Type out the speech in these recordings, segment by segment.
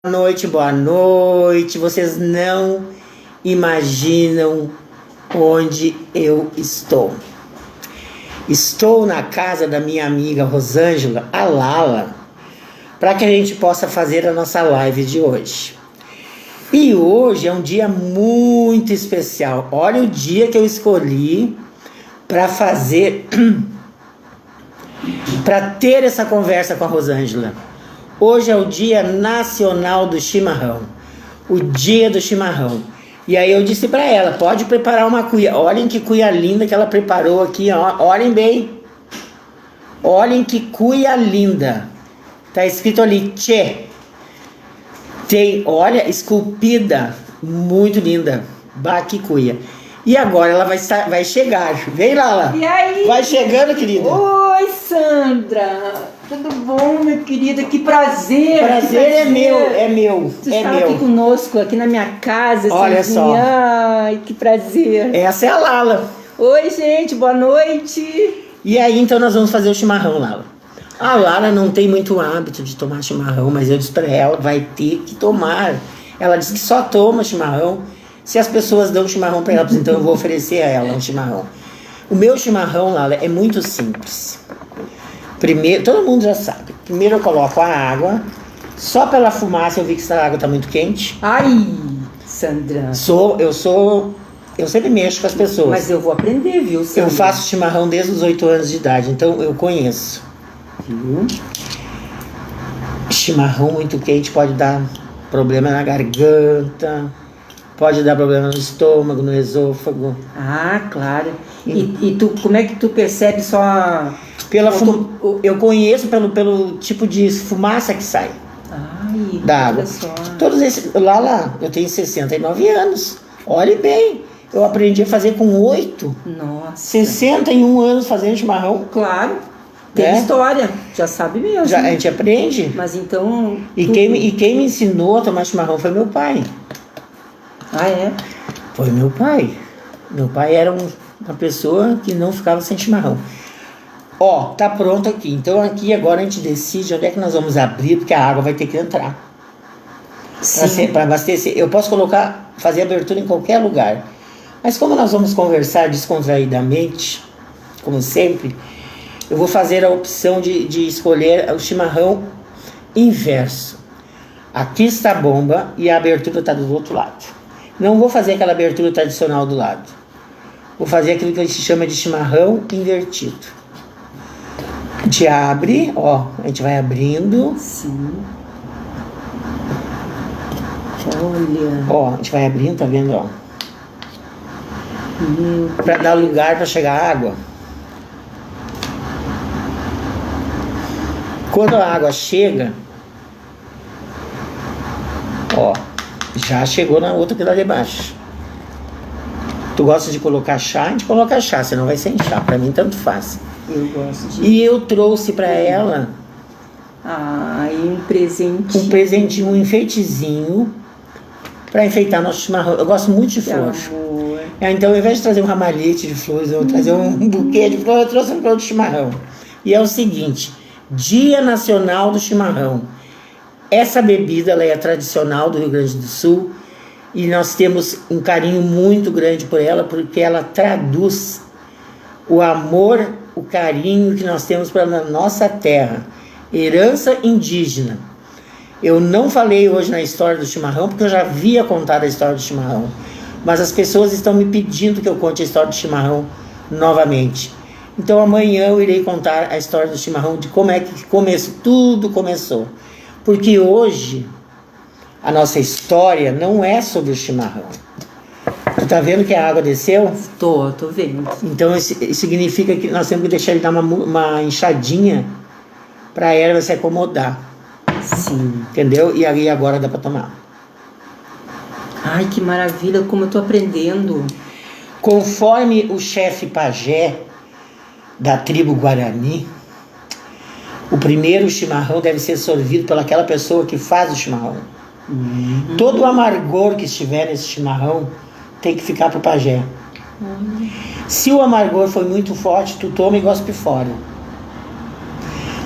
Boa noite. Vocês não imaginam onde eu estou. Estou na casa da minha amiga Rosângela, a Lala, para que a gente possa fazer a nossa live de hoje. E hoje é um dia muito especial. Olha o dia que eu escolhi para fazer, para ter essa conversa com a Rosângela. Hoje é o Dia Nacional do Chimarrão, o dia do chimarrão. E aí eu disse para ela, pode preparar uma cuia. Olhem que cuia linda que ela preparou aqui, ó. Olhem bem. Olhem que cuia linda. Tá escrito ali, tchê. Tem, olha, esculpida, muito linda. Bah, que cuia. E agora ela vai chegar. Vem, Lala. E aí? Vai chegando, querida. Oi, Sandra. Tudo bom, minha querida? Que prazer. Prazer é meu, é meu. Você está aqui conosco, aqui na minha casa. Olha só. Ai, que prazer. Essa é a Lala. Oi, gente, boa noite. E aí, então, nós vamos fazer o chimarrão, Lala. A Lala não tem muito hábito de tomar chimarrão, mas eu disse pra ela, vai ter que tomar. Ela disse que só toma chimarrão se as pessoas dão chimarrão pra ela. Então eu vou oferecer a ela um chimarrão. O meu chimarrão, Lala, é muito simples. Primeiro, todo mundo já sabe. Primeiro eu coloco a água. Só pela fumaça eu vi que essa água tá muito quente. Ai, Sandra. Eu sempre mexo com as pessoas. Mas eu vou aprender, viu, Sandra? Eu faço chimarrão desde os 8 anos de idade, então eu conheço. Viu? Chimarrão muito quente pode dar problema na garganta, pode dar problema no estômago, no esôfago. Ah, claro. E tu, como é que tu percebe só... Eu conheço pelo tipo de fumaça que sai. Ai, da água. Só. Todos esses... Lá, eu tenho 69 anos. Olhe bem, eu aprendi a fazer com 8. Nossa. 61 anos fazendo chimarrão. Claro. Tem história, já sabe mesmo. Já, a gente aprende. Mas então... E quem me ensinou a tomar chimarrão foi meu pai. Ah, é? Foi meu pai. Meu pai era uma pessoa que não ficava sem chimarrão. Ó, tá pronto aqui. Então aqui agora a gente decide onde é que nós vamos abrir, porque a água vai ter que entrar. Para abastecer. Eu posso fazer abertura em qualquer lugar. Mas como nós vamos conversar descontraídamente, como sempre, eu vou fazer a opção de escolher o chimarrão inverso. Aqui está a bomba e a abertura está do outro lado. Não vou fazer aquela abertura tradicional do lado. Vou fazer aquilo que a gente chama de chimarrão invertido. A gente abre, ó, a gente vai abrindo. Sim. Olha. Ó, a gente vai abrindo, tá vendo, ó? Para dar lugar para chegar a água. Quando a água chega, ó, já chegou na outra que lá de baixo. Tu gosta de colocar chá? A gente coloca chá, senão vai sem chá. Pra mim, tanto faz. Eu gosto de... E eu trouxe pra ela... um presente. Um presentinho, um enfeitezinho pra enfeitar nosso chimarrão. Eu gosto muito de flor. Então, ao invés de trazer um ramalhete de flores, eu vou trazer um buquê de flor, eu trouxe um produto de chimarrão. E é o seguinte, Dia Nacional do Chimarrão. Essa bebida, ela é tradicional do Rio Grande do Sul e nós temos um carinho muito grande por ela, porque ela traduz o amor, o carinho que nós temos pela nossa terra, herança indígena. Eu não falei hoje na história do chimarrão, porque eu já havia contado a história do chimarrão, mas as pessoas estão me pedindo que eu conte a história do chimarrão novamente. Então amanhã eu irei contar a história do chimarrão, de como é que tudo começou. Porque hoje a nossa história não é sobre o chimarrão. Tu tá vendo que a água desceu? Tô vendo. Então isso significa que nós temos que deixar ele dar uma enxadinha para a erva se acomodar. Sim. Entendeu? E aí agora dá para tomar. Ai, que maravilha, como eu tô aprendendo. Conforme o chefe pajé da tribo Guarani, o primeiro chimarrão deve ser sorvido pelaquela pessoa que faz o chimarrão. Todo o amargor que estiver nesse chimarrão tem que ficar pro pajé. Se o amargor for muito forte, tu toma e gospe fora.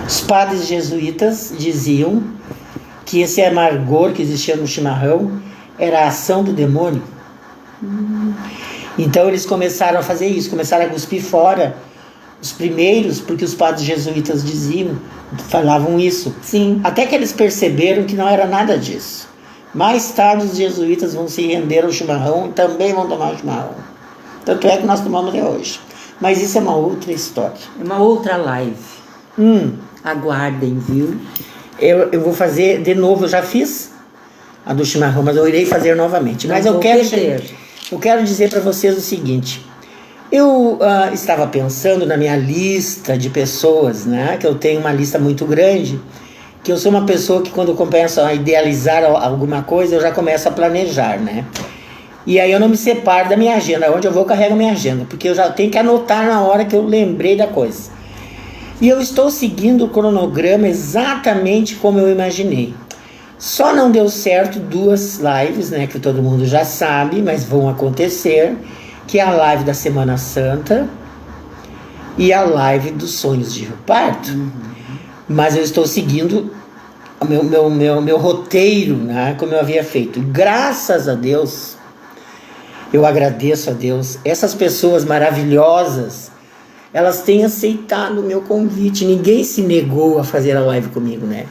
Os padres jesuítas diziam que que esse amargor que existia no chimarrão era a ação do demônio. Então eles começaram a fazer isso, começaram a cuspir fora os primeiros, porque os padres jesuítas falavam isso. Sim. Até que eles perceberam que não era nada disso. Mais tarde os jesuítas vão se render ao chimarrão e também vão tomar o chimarrão. Tanto é que nós tomamos até hoje. Mas isso é uma outra história. É uma outra live. Aguardem, viu? Eu vou fazer de novo, eu já fiz a do chimarrão, mas eu irei fazer novamente. Mas eu quero dizer para vocês o seguinte. Eu estava pensando na minha lista de pessoas, né? Que eu tenho uma lista muito grande, que eu sou uma pessoa que quando eu começo a idealizar alguma coisa, eu já começo a planejar, né? E aí eu não me separo da minha agenda. Onde eu vou, eu carrego a minha agenda, porque eu já tenho que anotar na hora que eu lembrei da coisa. E eu estou seguindo o cronograma exatamente como eu imaginei. Só não deu certo 2 lives, né, que todo mundo já sabe, mas vão acontecer, que é a live da Semana Santa e a live dos Sonhos de Rio Pardo. Mas eu estou seguindo o meu roteiro, né, como eu havia feito. Graças a Deus, eu agradeço a Deus, essas pessoas maravilhosas, elas têm aceitado o meu convite. Ninguém se negou a fazer a live comigo, né?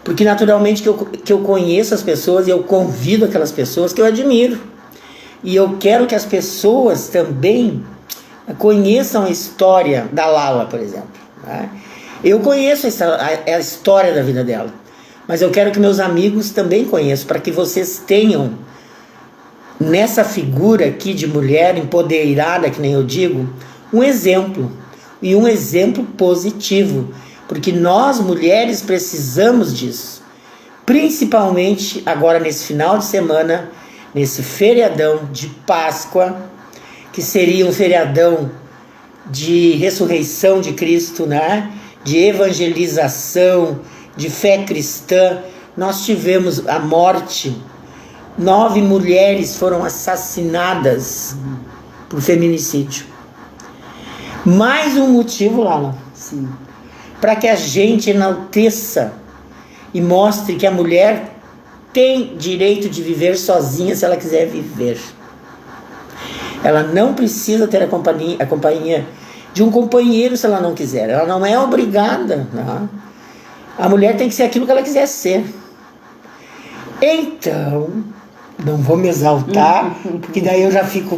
Porque naturalmente que eu conheço as pessoas e eu convido aquelas pessoas que eu admiro. E eu quero que as pessoas também conheçam a história da Lala, por exemplo, né? Eu conheço a história da vida dela, mas eu quero que meus amigos também conheçam, para que vocês tenham nessa figura aqui de mulher empoderada, que nem eu digo, um exemplo, e um exemplo positivo, porque nós mulheres precisamos disso, principalmente agora nesse final de semana, nesse feriadão de Páscoa, que seria um feriadão de ressurreição de Cristo, né? De evangelização, de fé cristã. Nós tivemos a morte, 9 mulheres foram assassinadas por feminicídio. Mais um motivo, Lala, para que a gente enalteça e mostre que a mulher tem direito de viver sozinha se ela quiser viver. Ela não precisa ter a companhia de um companheiro se ela não quiser. Ela não é obrigada, né? A mulher tem que ser aquilo que ela quiser ser. Então, não vou me exaltar, porque daí eu já fico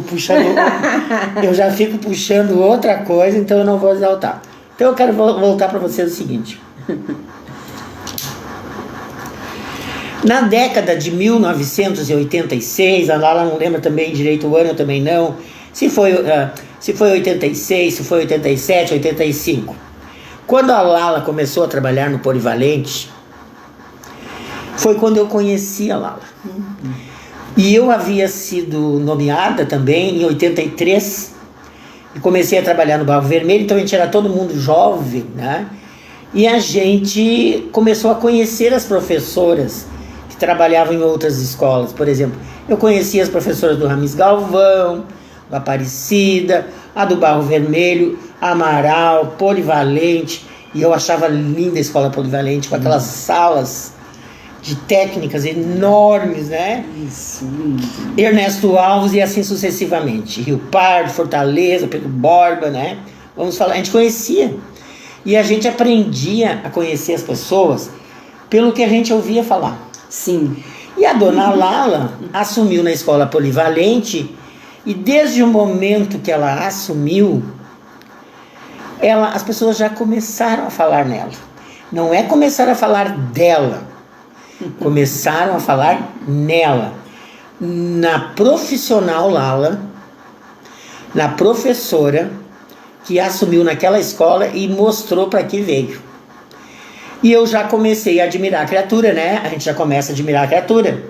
puxando outra coisa, então eu não vou exaltar. Então eu quero voltar para vocês o seguinte. Na década de 1986, a Lala não lembra também direito o ano, eu também não, se foi 86, se foi 87, 85. Quando a Lala começou a trabalhar no Polivalente, foi quando eu conheci a Lala. E eu havia sido nomeada também em 83 e comecei a trabalhar no Barro Vermelho, então a gente era todo mundo jovem, né? E a gente começou a conhecer as professoras que trabalhavam em outras escolas. Por exemplo, eu conhecia as professoras do Ramis Galvão, do Aparecida, a do Barro Vermelho, Amaral, Polivalente, e eu achava linda a escola Polivalente, com aquelas salas de técnicas enormes, né? Isso. Ernesto Alves e assim sucessivamente. Rio Pardo, Fortaleza, Pedro Borba, né? Vamos falar, a gente conhecia. E a gente aprendia a conhecer as pessoas pelo que a gente ouvia falar. Sim. E a dona Lala assumiu na escola Polivalente, e desde o momento que ela assumiu, as pessoas já começaram a falar nela. Não é começar a falar dela, começaram a falar nela, na profissional Lala, na professora que assumiu naquela escola e mostrou para que veio. E eu já comecei a admirar a criatura, né? A gente já começa a admirar a criatura.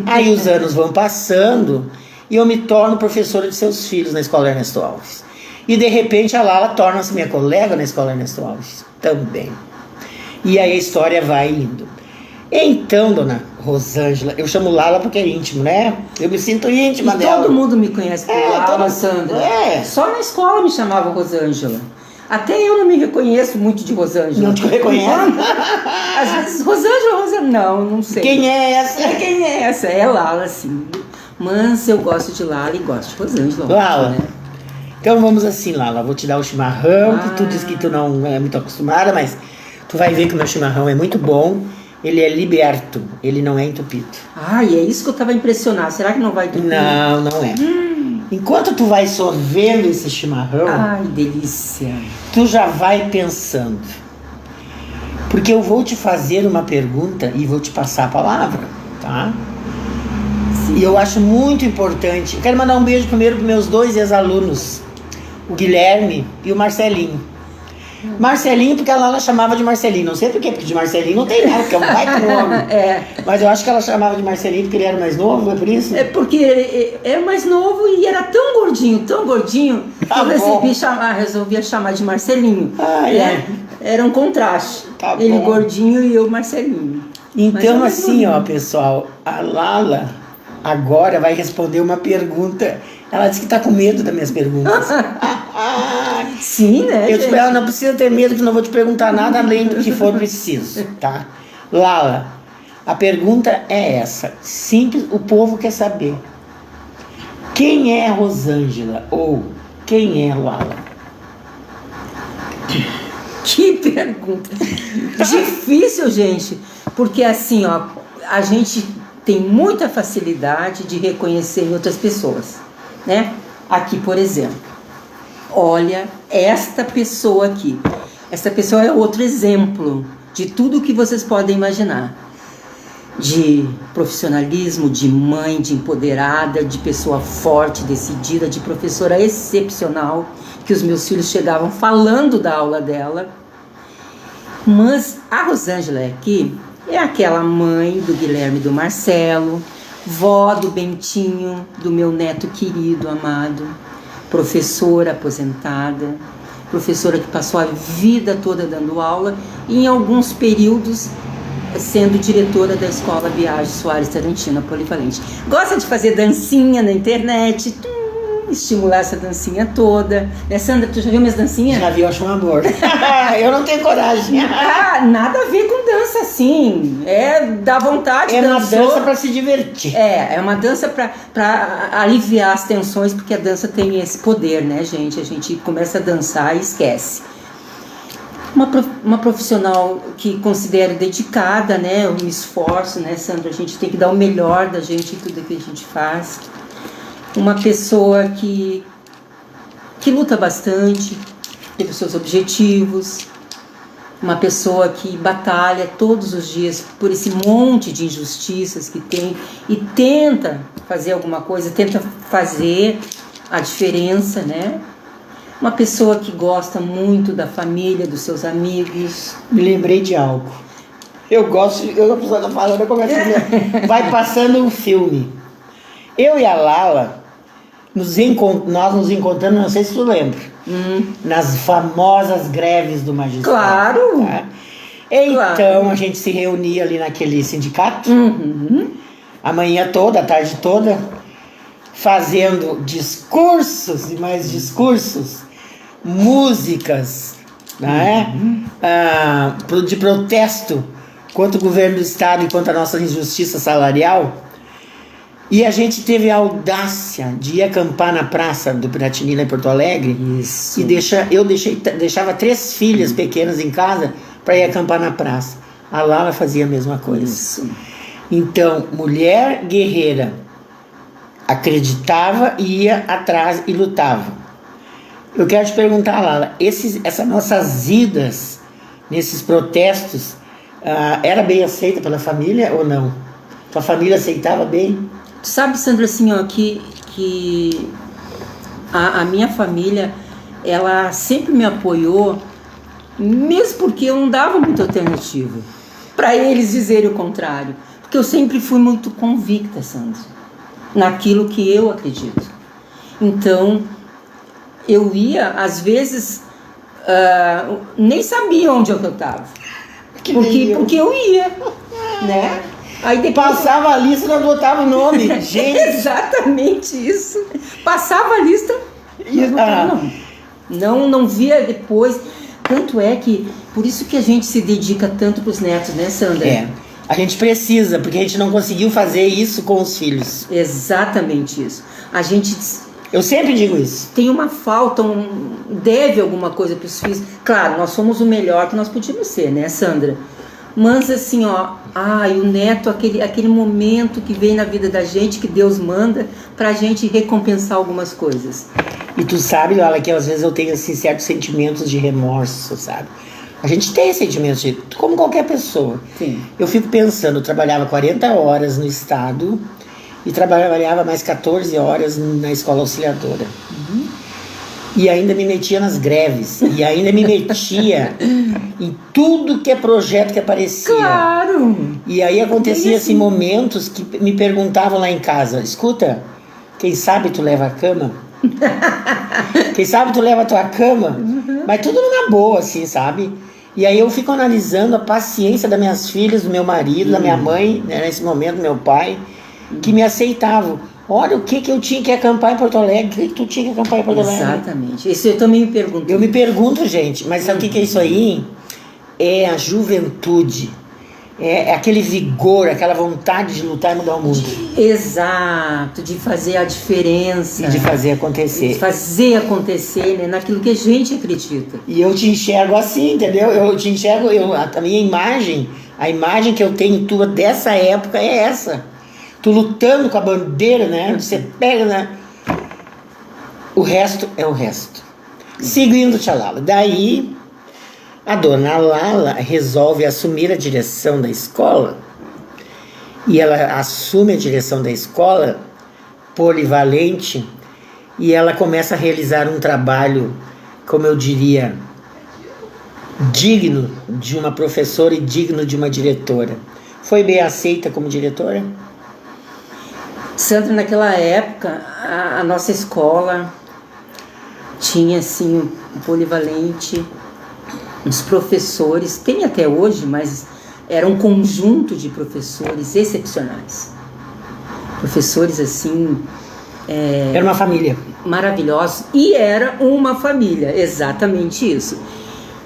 Aí os anos vão passando e eu me torno professora de seus filhos na escola Ernesto Alves. E de repente a Lala torna-se minha colega na escola Ernesto Alves também. E aí a história vai indo. Então, dona Rosângela, eu chamo Lala porque é íntimo, né? Eu me sinto íntima dela. Todo mundo me conhece por Lala, Sandra. É. Só na escola me chamava Rosângela. Até eu não me reconheço muito de Rosângela. Não te reconhece? Às vezes, Rosângela, não sei. Quem é essa? Quem é essa? É Lala, sim. Mas eu gosto de Lala e gosto de Rosângela. Lala. Né? Então vamos assim, Lala. Vou te dar o chimarrão, que tu diz que tu não é muito acostumada, mas tu vai ver que o meu chimarrão é muito bom. Ele é liberto, ele não é entupido. E é isso que eu tava impressionada. Será que não vai entupir? Não, não é. Enquanto tu vai sorvendo esse chimarrão, ai, delícia. tu já vai pensando. Porque eu vou te fazer uma pergunta e vou te passar a palavra, tá? Sim. E eu acho muito importante. Eu quero mandar um beijo primeiro para meus 2 ex-alunos, o Guilherme e o Marcelinho. Marcelinho, porque ela chamava de Marcelinho. Não sei por quê, porque de Marcelinho não tem nada, porque é um baita nome. Mas eu acho que ela chamava de Marcelinho porque ele era mais novo, é por isso? É porque ele era mais novo e era tão gordinho, que eu resolvia chamar de Marcelinho. Era um contraste. Ele gordinho e eu Marcelinho. Então assim, ó, pessoal, a Lala agora vai responder uma pergunta. Ela disse que tá com medo das minhas perguntas. Sim, né? Eu disse pra ela, não precisa ter medo, que não vou te perguntar nada além do que for preciso, tá? Lala, a pergunta é essa. Simples, o povo quer saber. Quem é Rosângela? Ou quem é Lala? Que pergunta. Difícil, gente. Porque assim, ó, a gente tem muita facilidade de reconhecer em outras pessoas, né? Aqui, por exemplo, olha esta pessoa aqui. Esta pessoa é outro exemplo de tudo que vocês podem imaginar. De profissionalismo, de mãe, de empoderada, de pessoa forte, decidida, de professora excepcional, que os meus filhos chegavam falando da aula dela. Mas a Rosângela aqui é aquela mãe do Guilherme e do Marcelo, vó do Bentinho, do meu neto querido, amado, professora aposentada, professora que passou a vida toda dando aula e em alguns períodos sendo diretora da escola Biagi Soares Tarantina Polivalente. Gosta de fazer dancinha na internet, estimular essa dancinha toda. Né, Sandra, tu já viu minhas dancinhas? Já vi, eu acho um amor. Eu não tenho coragem. Nada a ver com dança, assim. Dá vontade. É uma dança para se divertir. É uma dança para aliviar as tensões, porque a dança tem esse poder, né, gente? A gente começa a dançar e esquece. Uma profissional que considero dedicada, né? Eu me esforço, né, Sandra? A gente tem que dar o melhor da gente em tudo que a gente faz. Uma pessoa que luta bastante pelos seus objetivos. Uma pessoa que batalha todos os dias por esse monte de injustiças que tem e tenta fazer alguma coisa, tenta fazer a diferença, né? Uma pessoa que gosta muito da família, dos seus amigos. Me lembrei de algo. A pessoa tá falando, eu começo a vai passando um filme. Eu e a Lala, nós nos encontramos, não sei se tu lembra, nas famosas greves do magistrado. Claro! Tá? Então a gente se reunia ali naquele sindicato, a manhã toda, a tarde toda, fazendo discursos e mais discursos, músicas, né? De protesto contra o governo do estado e contra a nossa injustiça salarial. E a gente teve a audácia de ir acampar na praça do Piratini, lá em Porto Alegre. Isso. E eu deixava 3 filhas pequenas em casa para ir acampar na praça. A Lala fazia a mesma coisa. Isso. Então, mulher guerreira, acreditava, ia atrás e lutava. Eu quero te perguntar, Lala, essas nossas idas nesses protestos, era bem aceita pela família ou não? Tua família aceitava bem? Tu sabe, Sandra, assim, ó, que a minha família, ela sempre me apoiou, mesmo porque eu não dava muita alternativa para eles dizerem o contrário. Porque eu sempre fui muito convicta, Sandra, naquilo que eu acredito. Então, eu ia, às vezes, nem sabia onde eu estava. Porque eu ia, né? Aí depois passava a lista e não botava o nome. Gente. Exatamente isso. Passava a lista e não botava o nome. Não via depois. Tanto é que, por isso que a gente se dedica tanto para os netos, né, Sandra? A gente precisa, porque a gente não conseguiu fazer isso com os filhos. Exatamente isso. A gente... Eu sempre digo isso. Tem uma falta, deve alguma coisa para os filhos. Claro, nós somos o melhor que nós podíamos ser, né, Sandra? Mas assim, e o neto, aquele momento que vem na vida da gente, que Deus manda, pra gente recompensar algumas coisas. E tu sabe, Lala, que às vezes eu tenho assim, certos sentimentos de remorso, sabe? A gente tem sentimentos como qualquer pessoa. Sim. Eu fico pensando, eu trabalhava 40 horas no estado e trabalhava mais 14 horas na escola auxiliadora. Uhum. E ainda me metia nas greves. E ainda me metia em tudo que é projeto que aparecia. Claro! E aí acontecia assim, momentos que me perguntavam lá em casa: escuta, quem sabe tu leva a cama? Quem sabe tu leva a tua cama? Mas tudo numa boa, assim, sabe? E aí eu fico analisando a paciência das minhas filhas, do meu marido, da minha mãe, né, nesse momento, meu pai, que me aceitavam. Olha o que eu tinha que acampar em Porto Alegre, o que tu tinha que acampar em Porto Alegre. Exatamente. Isso eu também me pergunto. Eu me pergunto, gente, mas sabe o que é isso aí? É a juventude. É aquele vigor, aquela vontade de lutar e mudar o mundo. Exato, de fazer a diferença. E de fazer acontecer. De fazer acontecer, né, naquilo que a gente acredita. E eu te enxergo assim, entendeu? Eu te enxergo, a minha imagem, a imagem que eu tenho tua dessa época é essa. Tu lutando com a bandeira, né? Você pega, né? O resto é o resto. Seguindo, Tchalala. Daí, a dona Lala resolve assumir a direção da escola. E ela assume a direção da escola polivalente. E ela começa a realizar um trabalho, como eu diria, digno de uma professora e digno de uma diretora. Foi bem aceita como diretora? Sandra, naquela época, a nossa escola tinha, assim, um polivalente, uns professores, tem até hoje, mas era um conjunto de professores excepcionais. Professores, assim... Era uma família. Maravilhosos. E era uma família, exatamente isso.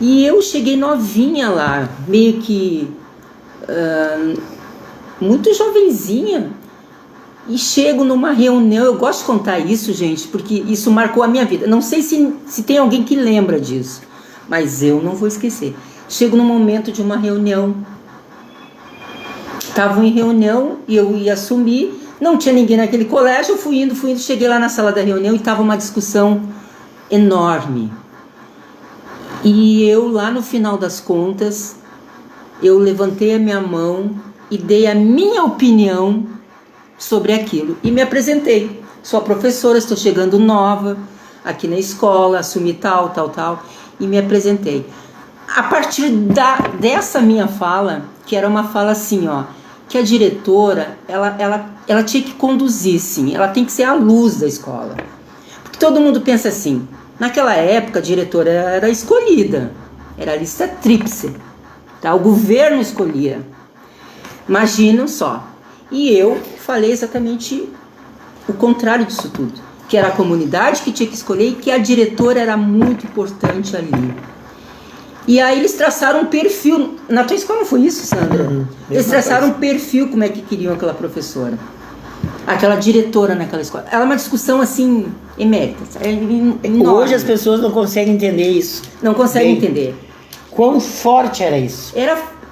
E eu cheguei novinha lá, meio que... muito jovenzinha. E chego numa reunião, eu gosto de contar isso, gente, porque isso marcou a minha vida. Não sei se tem alguém que lembra disso, mas eu não vou esquecer. Chego no momento de uma reunião. Estavam em reunião e eu ia assumir. Não tinha ninguém naquele colégio, eu fui indo. Cheguei lá na sala da reunião e estava uma discussão enorme. E eu, lá no final das contas, eu levantei a minha mão e dei a minha opinião sobre aquilo e me apresentei. Sou a professora, estou chegando nova aqui na escola, assumi tal, e me apresentei. A partir dessa minha fala, que era uma fala assim, que a diretora, ela tinha que conduzir, sim, ela tem que ser a luz da escola. Porque todo mundo pensa assim, naquela época a diretora era escolhida, era a lista tríplice, tá? O governo escolhia. Imaginam só. E eu falei exatamente o contrário disso tudo, que era a comunidade que tinha que escolher e que a diretora era muito importante ali. E aí eles traçaram um perfil. Na tua escola não foi isso, Sandra? Eles traçaram um perfil, como é que queriam aquela professora, aquela diretora naquela escola. Era uma discussão assim, emérita. Hoje as pessoas não conseguem entender isso. Não conseguem entender. Quão forte era isso?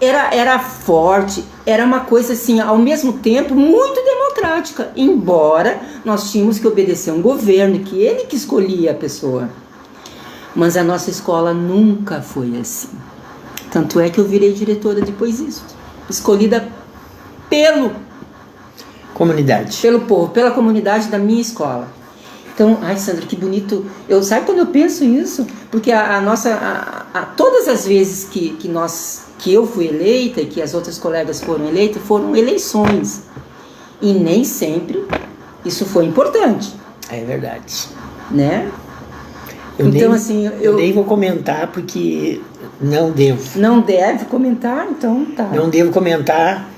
Era forte, era uma coisa assim, ao mesmo tempo, muito democrática. Embora nós tínhamos que obedecer a um governo, que ele que escolhia a pessoa. Mas a nossa escola nunca foi assim. Tanto é que eu virei diretora depois disso. Escolhida pelo povo, pela comunidade da minha escola. Então, ai Sandra, que bonito. Sabe quando eu penso isso? Porque todas as vezes que eu fui eleita e que as outras colegas foram eleitas, foram eleições. E nem sempre isso foi importante. É verdade. Né? Eu nem vou comentar porque não devo. Não deve comentar? Então tá. Não devo comentar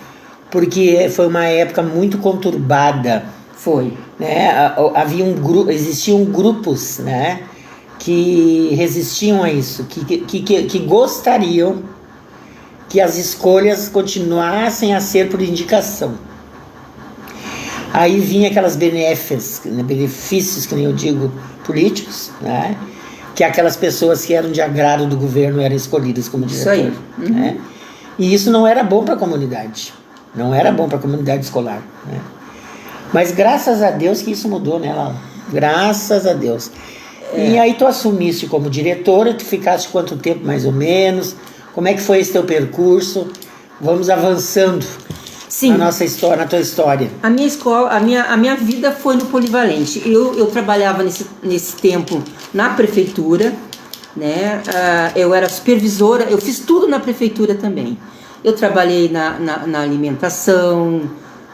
porque foi uma época muito conturbada. Foi. Né? Existiam grupos, né, que resistiam a isso, que gostariam que as escolhas continuassem a ser por indicação. Aí vinha aquelas benefícios, que nem eu digo, políticos, né? Que aquelas pessoas que eram de agrado do governo eram escolhidas como diretor. Isso aí. Né? E isso não era bom para a comunidade. Não era bom para a comunidade escolar. Né? Mas graças a Deus que isso mudou, né, Laura? Graças a Deus. E aí tu assumiste como diretora, tu ficaste quanto tempo mais ou menos? Como é que foi esse teu percurso? Vamos avançando. Sim. Na nossa história, na tua história. A minha escola, a minha vida foi no Polivalente. Eu trabalhava nesse tempo na prefeitura, né? Eu era supervisora, eu fiz tudo na prefeitura também. Eu trabalhei na alimentação,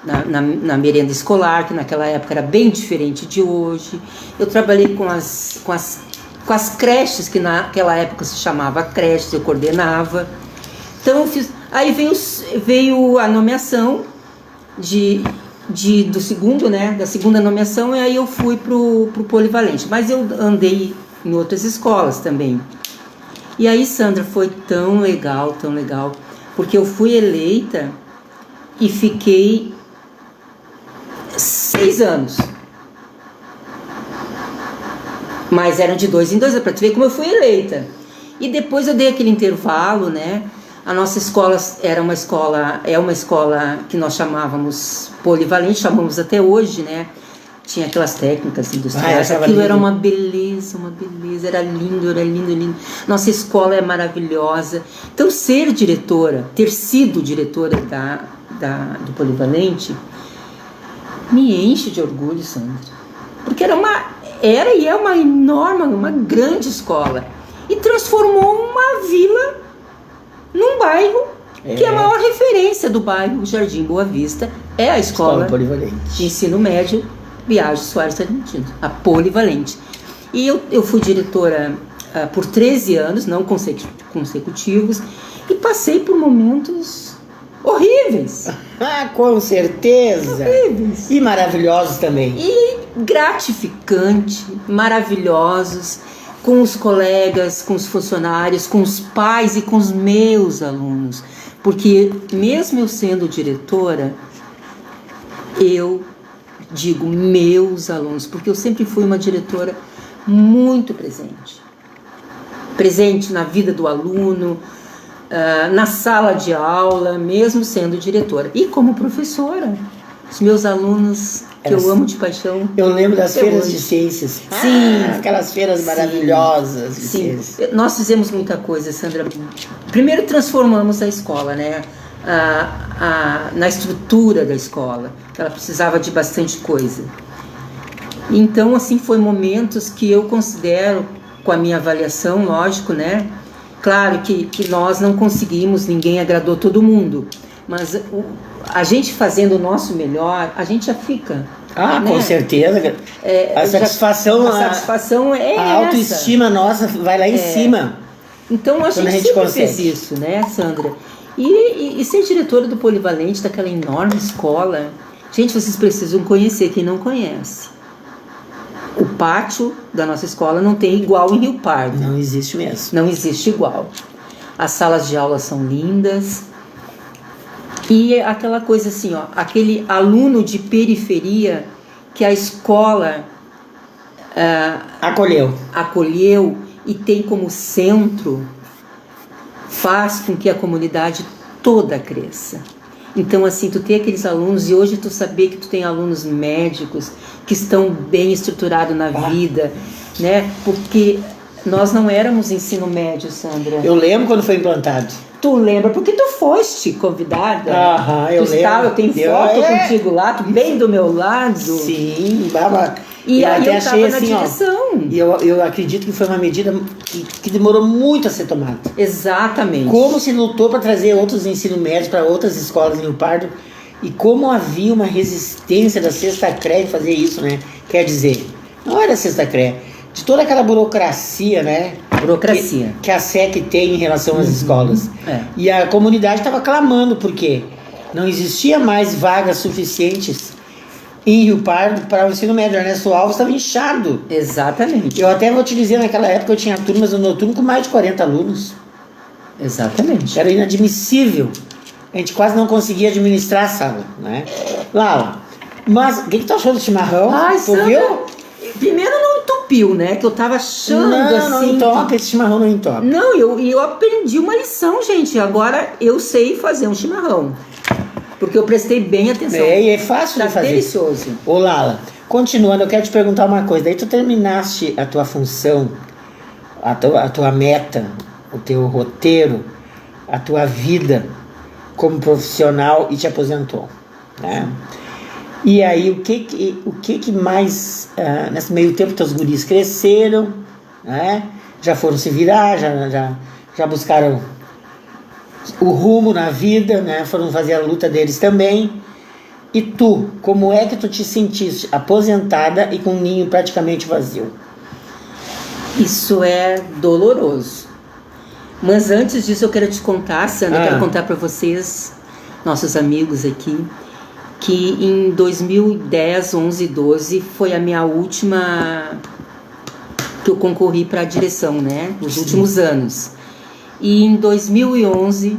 na merenda escolar, que naquela época era bem diferente de hoje. Eu trabalhei com as creches, que naquela época se chamava creches, eu coordenava. Então eu fiz. Aí veio a nomeação do segundo, né? Da segunda nomeação, e aí eu fui pro Polivalente. Mas eu andei em outras escolas também. E aí, Sandra, foi tão legal, porque eu fui eleita e fiquei 6 anos. Mas eram de 2 em 2, para tu ver como eu fui eleita. E depois eu dei aquele intervalo, né? A nossa escola é uma escola que nós chamávamos Polivalente, chamamos até hoje, né? Tinha aquelas técnicas industriais, aquilo era uma beleza, era lindo. Nossa escola é maravilhosa. Então, ter sido diretora do Polivalente, me enche de orgulho, Sandra. Porque era e é uma enorme, uma grande escola. E transformou uma vila num bairro que é a maior referência do bairro Jardim Boa Vista, é a escola Polivalente de ensino médio Biagi Soares Tarantino, a Polivalente. E eu fui diretora por 13 anos, não consecutivos, e passei por momentos horríveis. Com certeza. Horríveis. E maravilhosos também. E gratificante, maravilhosos, com os colegas, com os funcionários, com os pais e com os meus alunos. Porque mesmo eu sendo diretora, eu digo meus alunos, porque eu sempre fui uma diretora muito presente na vida do aluno, na sala de aula, mesmo sendo diretora. E como professora, os meus alunos, que eu amo de paixão. Eu lembro das feiras de ciências. Sim. Aquelas feiras maravilhosas. Sim. Nós fizemos muita coisa, Sandra. Primeiro transformamos a escola, né? Na estrutura da escola, que ela precisava de bastante coisa. Então, assim, foi momentos que eu considero, com a minha avaliação, lógico, né? Claro que nós não conseguimos, ninguém agradou todo mundo, mas a gente fazendo o nosso melhor, a gente já fica. Né? Com certeza. A satisfação é a autoestima nossa vai lá em cima. Então a gente sempre fez isso, né, Sandra? E ser diretora do Polivalente, daquela enorme escola, gente, vocês precisam conhecer, quem não conhece. O pátio da nossa escola não tem igual em Rio Pardo. Não existe mesmo. Não existe igual. As salas de aula são lindas. E aquela coisa assim, ó, aquele aluno de periferia que a escola acolheu e tem como centro, faz com que a comunidade toda cresça. Então, assim, tu tem aqueles alunos, e hoje tu saber que tu tem alunos médicos que estão bem estruturados na vida, né? Porque nós não éramos ensino médio, Sandra. Eu lembro quando foi implantado. Tu lembra? Porque tu foste convidada. Eu lembro. Eu tenho foto contigo lá, tu bem do meu lado. Sim, baba. E aí eu estava na direção. E eu acredito que foi uma medida que demorou muito a ser tomada. Exatamente. Como se lutou para trazer outros ensino médios para outras escolas em Rio Pardo e como havia uma resistência da Sexta CRE em fazer isso, né? Quer dizer, não era a Sexta CRE, de toda aquela burocracia, né? Burocracia. Que a SEC tem em relação às escolas. E a comunidade estava clamando porque não existia mais vagas suficientes em Rio Pardo, para o ensino médio. Ernesto Alves estava inchado. Exatamente. Eu até vou te dizer, naquela época eu tinha turmas no noturno com mais de 40 alunos. Exatamente. Era inadmissível. A gente quase não conseguia administrar a sala, né? Lala, mas o que tu achou do chimarrão? Ai, Tu Sandra, viu? primeiro não entupiu, né? Que eu tava achando Não assim. entope, esse chimarrão não entope. Não, eu aprendi uma lição, gente. Agora eu sei fazer um chimarrão. Porque eu prestei bem atenção. E é fácil Tá de fazer. delicioso. Ô Lala, continuando, eu quero te perguntar uma coisa. Daí tu terminaste a tua função, a tua meta, o teu roteiro, a tua vida como profissional e te aposentou, né? E aí, o que mais, nesse meio tempo, teus guris cresceram, né? Já foram se virar, já buscaram o rumo na vida, né? Foram fazer a luta deles também. E tu, como é que tu te sentiste aposentada e com um ninho praticamente vazio? Isso é doloroso. Mas antes disso eu quero te contar, Sandra, eu quero contar para vocês, nossos amigos aqui, que em 2010, 11, 12 foi a minha última que eu concorri para a direção, né? Os últimos anos. E em 2011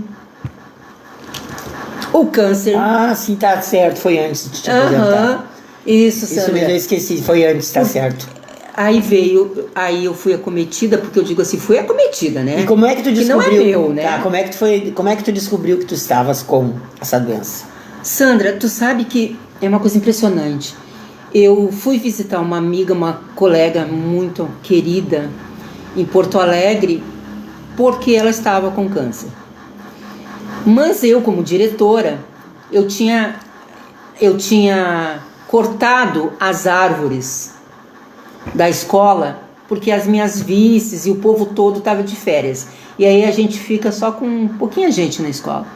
o câncer. Ah, sim, tá certo, foi antes de te aposentar. Isso, Sandra. Isso mesmo, eu esqueci, foi antes, tá certo. Aí eu fui acometida, porque eu digo assim, fui acometida, né? E como é que tu descobriu? Que não é meu, né? Tá, como é que tu descobriu que tu estavas com essa doença? Sandra, tu sabe que é uma coisa impressionante. Eu fui visitar uma amiga, uma colega muito querida em Porto Alegre, porque ela estava com câncer. Mas eu, como diretora, eu tinha cortado as árvores da escola, porque as minhas vices e o povo todo estava de férias. E aí a gente fica só com pouquinha gente na escola.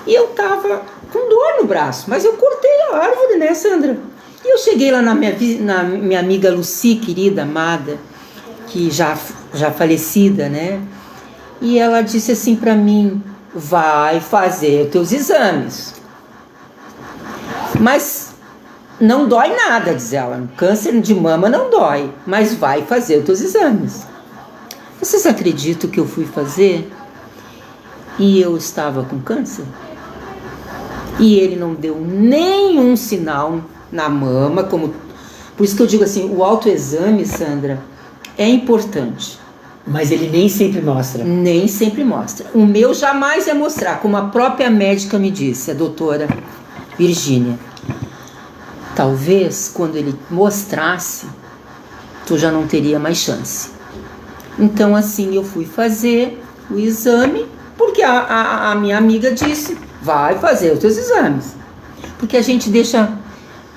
E eu tava com dor no braço, mas eu cortei a árvore, né, Sandra? E eu cheguei lá na minha amiga Lucy, querida, amada, que já falecida, né? E ela disse assim pra mim, vai fazer os teus exames. Mas não dói nada, diz ela. Câncer de mama não dói, mas vai fazer os teus exames. Vocês acreditam que eu fui fazer e eu estava com câncer? E ele não deu nenhum sinal na mama, como... Por isso que eu digo assim, o autoexame, Sandra, é importante. Mas ele nem sempre mostra. Nem sempre mostra. O meu jamais ia mostrar, como a própria médica me disse, a doutora Virgínia. Talvez, quando ele mostrasse, tu já não teria mais chance. Então, assim, eu fui fazer o exame, porque a minha amiga disse, vai fazer os teus exames. Porque a gente deixa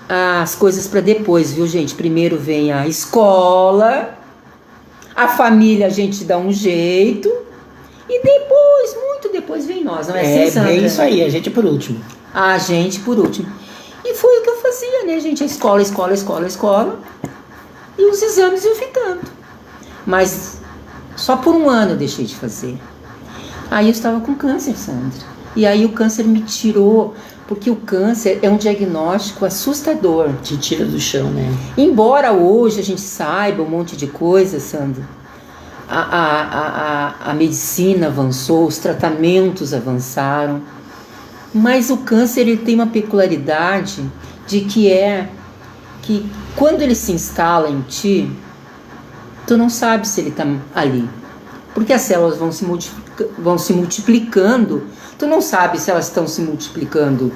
as coisas para depois, viu, gente? Primeiro vem a escola, a família a gente dá um jeito, e depois, muito depois vem nós, não é assim, Sandra? É isso aí, a gente por último. A gente por último. E foi o que eu fazia, né, gente? A escola. E os exames iam ficando. Mas só por um ano eu deixei de fazer. Aí eu estava com câncer, Sandra. E aí o câncer me tirou, porque o câncer é um diagnóstico assustador. Te tira do chão, né? Embora hoje a gente saiba um monte de coisa, Sandra, a medicina avançou, os tratamentos avançaram, mas o câncer ele tem uma peculiaridade de que quando ele se instala em ti, tu não sabe se ele está ali, porque as células vão se multiplicando, tu não sabe se elas estão se multiplicando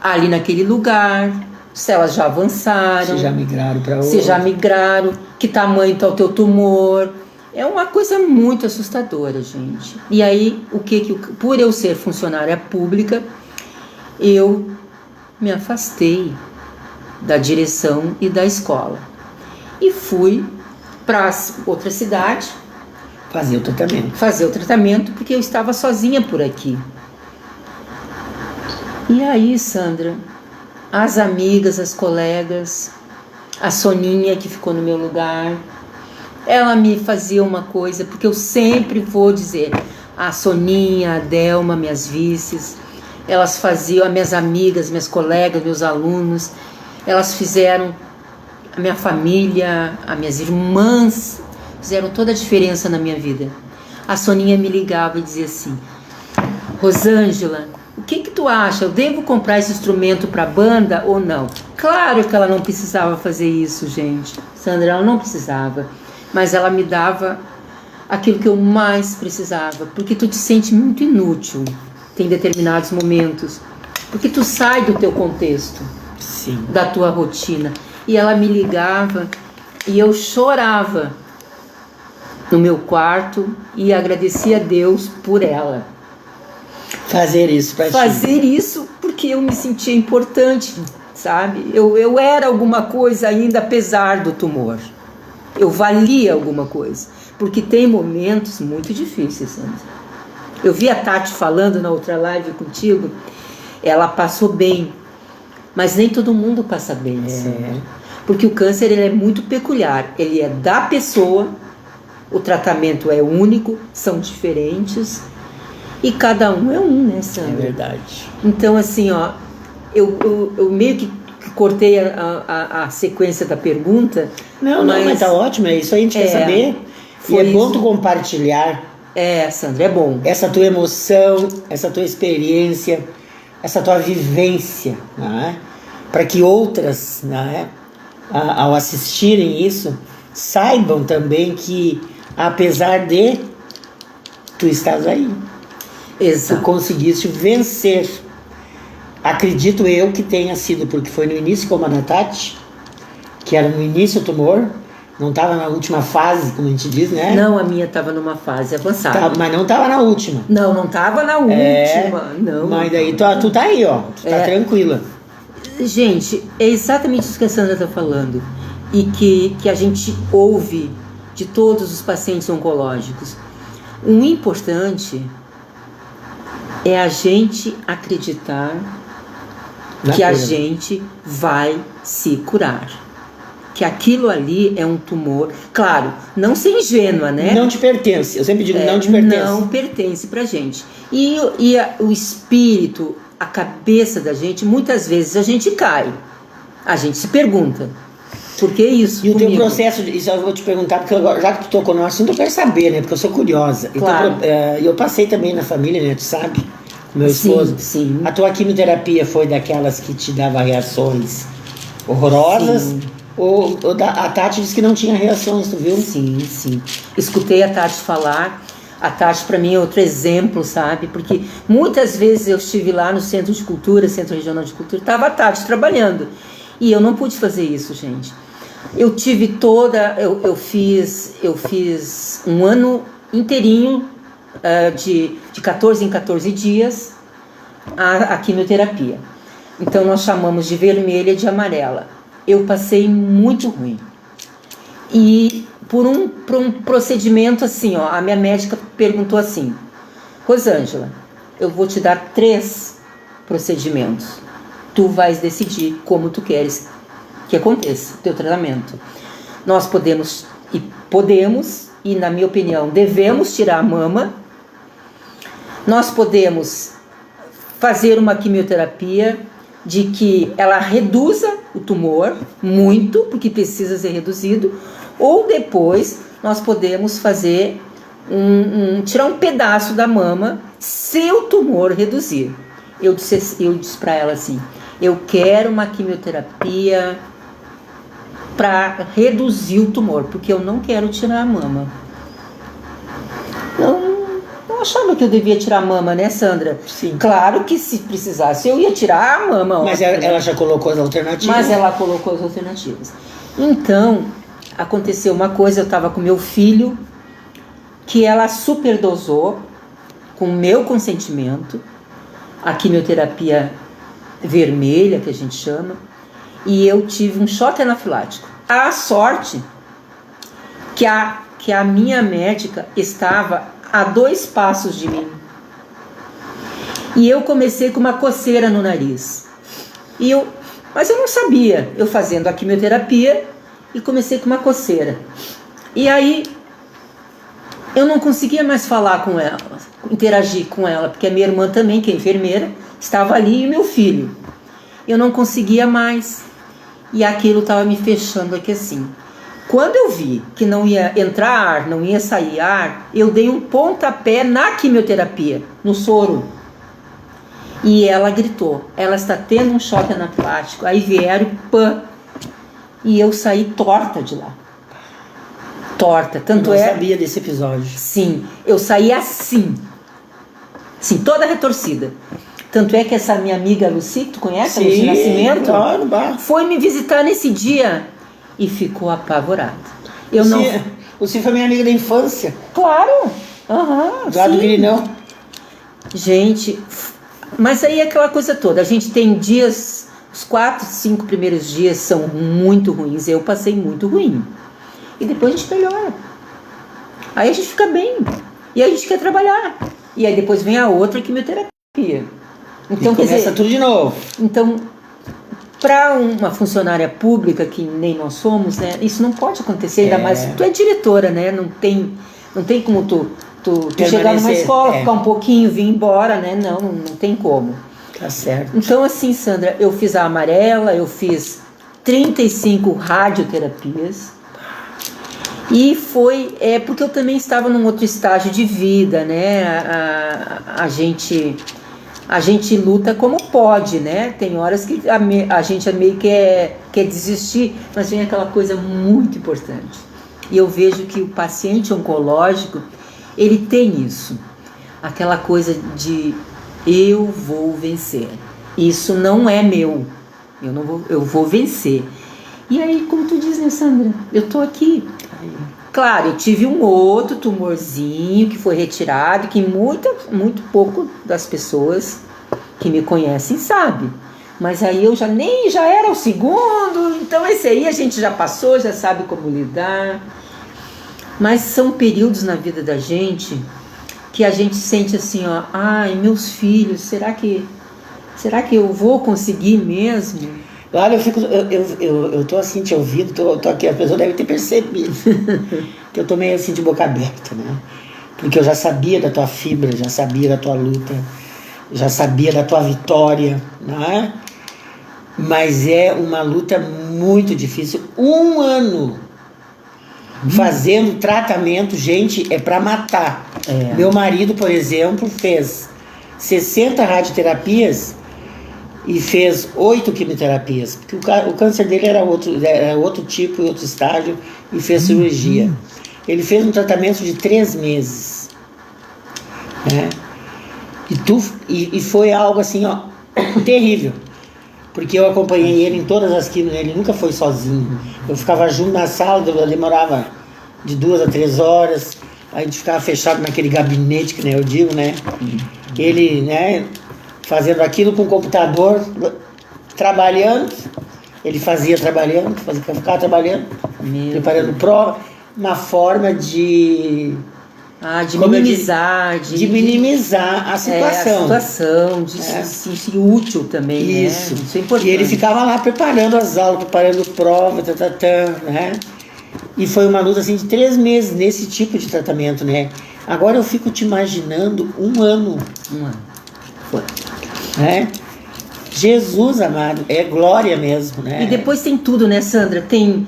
ali naquele lugar, se elas já avançaram, se já migraram para outro, se já migraram, que tamanho está o teu tumor. É uma coisa muito assustadora, gente. E aí, por eu ser funcionária pública, eu me afastei da direção e da escola. E fui para outra cidade fazer o tratamento, porque eu estava sozinha por aqui. E aí, Sandra, as amigas, as colegas, a Soninha que ficou no meu lugar, ela me fazia uma coisa, porque eu sempre vou dizer, a Soninha, a Delma, minhas vices, elas faziam, as minhas amigas, minhas colegas, meus alunos, elas fizeram, a minha família, as minhas irmãs, fizeram toda a diferença na minha vida. A Soninha me ligava e dizia assim: Rosângela, o que tu acha? Eu devo comprar esse instrumento para a banda ou não? Claro que ela não precisava fazer isso, gente. Sandra, ela não precisava. Mas ela me dava aquilo que eu mais precisava. Porque tu te sente muito inútil. Tem determinados momentos. Porque tu sai do teu contexto. Sim. Da tua rotina. E ela me ligava e eu chorava no meu quarto e agradecia a Deus por ela. Fazer isso pra ti. Fazer isso porque eu me sentia importante, sabe? Eu era alguma coisa ainda apesar do tumor. Eu valia alguma coisa. Porque tem momentos muito difíceis, Sandra. Eu vi a Tati falando na outra live contigo. Ela passou bem. Mas nem todo mundo passa bem, Sandra. Porque o câncer, ele é muito peculiar. Ele é da pessoa. O tratamento é único. São diferentes. E cada um é um, né, Sandra? É verdade. Então, assim, ó, eu meio que cortei a sequência da pergunta. Não, mas tá ótimo, é isso aí, a gente quer saber. E é bom tu compartilhar. Sandra, é bom. Essa tua emoção, essa tua experiência, essa tua vivência, né? Para que outras, né, ao assistirem isso, saibam também que, apesar de, tu estás aí. Exato. Tu conseguiste vencer. Acredito eu que tenha sido, porque foi no início como a da Tati, que era no início o tumor, não estava na última fase, como a gente diz, né? Não, a minha estava numa fase avançada. Mas não estava na última. Não estava na última. Não. Mas daí tu tá aí, ó. Tu tá tranquila. Gente, é exatamente isso que a Sandra está falando. E que a gente ouve de todos os pacientes oncológicos. O importante é a gente acreditar que a gente vai se curar. Que aquilo ali é um tumor. Claro, não ser ingênua, né? Não te pertence. Eu sempre digo, não te pertence. Não pertence pra gente. E o espírito, a cabeça da gente, muitas vezes a gente cai. A gente se pergunta: por que isso? E comigo? O teu processo, isso eu vou te perguntar, porque já que tu tocou no assunto, eu quero saber, né? Porque eu sou curiosa. Claro. Então, eu passei também na família, né? Tu sabe? Meu esposo. Sim. A tua quimioterapia foi daquelas que te dava reações horrorosas? Sim. Ou a Tati disse que não tinha reações, tu viu? Sim. Escutei a Tati falar. A Tati, para mim, é outro exemplo, sabe? Porque muitas vezes eu estive lá no Centro de Cultura, Centro Regional de Cultura, estava a Tati trabalhando. E eu não pude fazer isso, gente. Eu tive eu fiz um ano inteirinho, de 14 em 14 dias, a quimioterapia. Então nós chamamos de vermelha e de amarela. Eu passei muito ruim. E por um procedimento assim, ó, a minha médica perguntou assim: Rosângela, eu vou te dar 3 procedimentos. Tu vais decidir como tu queres que aconteça o teu tratamento. Nós podemos, e na minha opinião, devemos tirar a mama. Nós podemos fazer uma quimioterapia de que ela reduza o tumor muito, porque precisa ser reduzido, ou depois nós podemos fazer tirar um pedaço da mama se o tumor reduzir. Eu disse para ela assim: eu quero uma quimioterapia para reduzir o tumor, porque eu não quero tirar a mama. Não achava que eu devia tirar a mama, né, Sandra? Sim. Claro que se precisasse eu ia tirar a mama. Mas ela já colocou as alternativas? Mas ela colocou as alternativas. Então, aconteceu uma coisa, eu estava com meu filho, que ela superdosou, com o meu consentimento, a quimioterapia vermelha, que a gente chama, e eu tive um choque anafilático. A sorte que a minha médica estava a 2 passos de mim. E eu comecei com uma coceira no nariz. Mas eu não sabia. Eu fazendo a quimioterapia e comecei com uma coceira. E aí eu não conseguia mais falar com ela, interagir com ela, porque a minha irmã também, que é enfermeira, Estava ali e meu filho. Eu não conseguia mais. E aquilo estava me fechando aqui assim. Quando eu vi que não ia entrar ar, não ia sair ar, eu dei um pontapé na quimioterapia, no soro. E ela gritou, ela está tendo um choque anafilático. Aí vieram, pã, e eu saí torta de lá. Torta, tanto eu não sabia desse episódio. Sim, eu saí assim. Sim, toda retorcida. Tanto é que essa minha amiga Lucy, que tu conhece, Lucy Nascimento, claro, foi me visitar nesse dia e ficou apavorada. Lucy foi minha amiga da infância. Claro! Do lado do Grinão. Gente, mas aí aquela coisa toda, a gente tem dias, os 4, 5 primeiros dias são muito ruins, eu passei muito ruim. E depois a gente melhora. Aí a gente fica bem. E aí a gente quer trabalhar. E aí depois vem a outra quimioterapia. Então, e começa tudo de novo. Então, para uma funcionária pública, que nem nós somos, né, isso não pode acontecer, ainda mais. Tu é diretora, né? Não tem como tu chegar numa escola, ficar um pouquinho, vir embora, né? Não tem como. Tá certo. Então, assim, Sandra, eu fiz a amarela, eu fiz 35 radioterapias. E foi porque eu também estava num outro estágio de vida, né? A gente luta como pode, né? Tem horas que a gente meio que quer desistir, mas vem aquela coisa muito importante. E eu vejo que o paciente oncológico, ele tem isso. Aquela coisa de eu vou vencer. Isso não é meu. Eu vou vencer. E aí, como tu diz, né, Sandra? Eu tô aqui. Claro, eu tive um outro tumorzinho que foi retirado, que muito pouco das pessoas que me conhecem sabe. Mas aí eu já era o segundo, então esse aí a gente já passou, já sabe como lidar. Mas são períodos na vida da gente que a gente sente assim, ó, ai, meus filhos, será que eu vou conseguir mesmo? Olha, eu tô assim te ouvindo, tô aqui, a pessoa deve ter percebido que eu tô meio assim de boca aberta, né? Porque eu já sabia da tua fibra, já sabia da tua luta, já sabia da tua vitória, né? Mas é uma luta muito difícil. 1 ano fazendo tratamento, gente, é pra matar. Meu marido, por exemplo, fez 60 radioterapias e fez 8 quimioterapias, porque o câncer dele era outro tipo, outro estágio, e fez cirurgia. Ele fez um tratamento de 3 meses, né? E foi algo assim, ó, terrível, porque eu acompanhei ele em todas as quimios, ele nunca foi sozinho. Eu ficava junto na sala, demorava de 2 a 3 horas, a gente ficava fechado naquele gabinete, que nem eu digo, né? Ele, né, fazendo aquilo com o computador, trabalhando, ele fazia trabalhando, ficava trabalhando, preparando prova, uma forma de minimizar, de minimizar a situação. De se sentir útil também, isso. Né? Isso é importante. E ele ficava lá preparando as aulas, preparando prova, né? E foi uma luta assim de 3 meses nesse tipo de tratamento, né? Agora eu fico te imaginando 1 ano. Foi. Né? Jesus amado, é glória mesmo, né? E depois tem tudo, né, Sandra? Tem,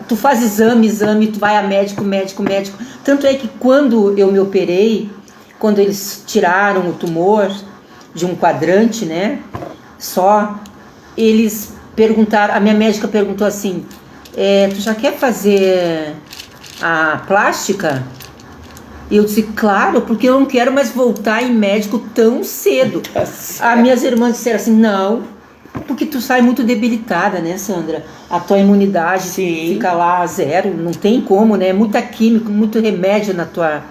tu faz exame, tu vai a médico. Tanto é que quando eu me operei, quando eles tiraram o tumor de um quadrante, né? Eles perguntaram, a minha médica perguntou assim, tu já quer fazer a plástica? E eu disse, claro, porque eu não quero mais voltar em médico tão cedo. As minhas irmãs disseram assim, não, porque tu sai muito debilitada, né, Sandra? A tua imunidade fica lá 0, não tem como, né? Muita química, muito remédio na tua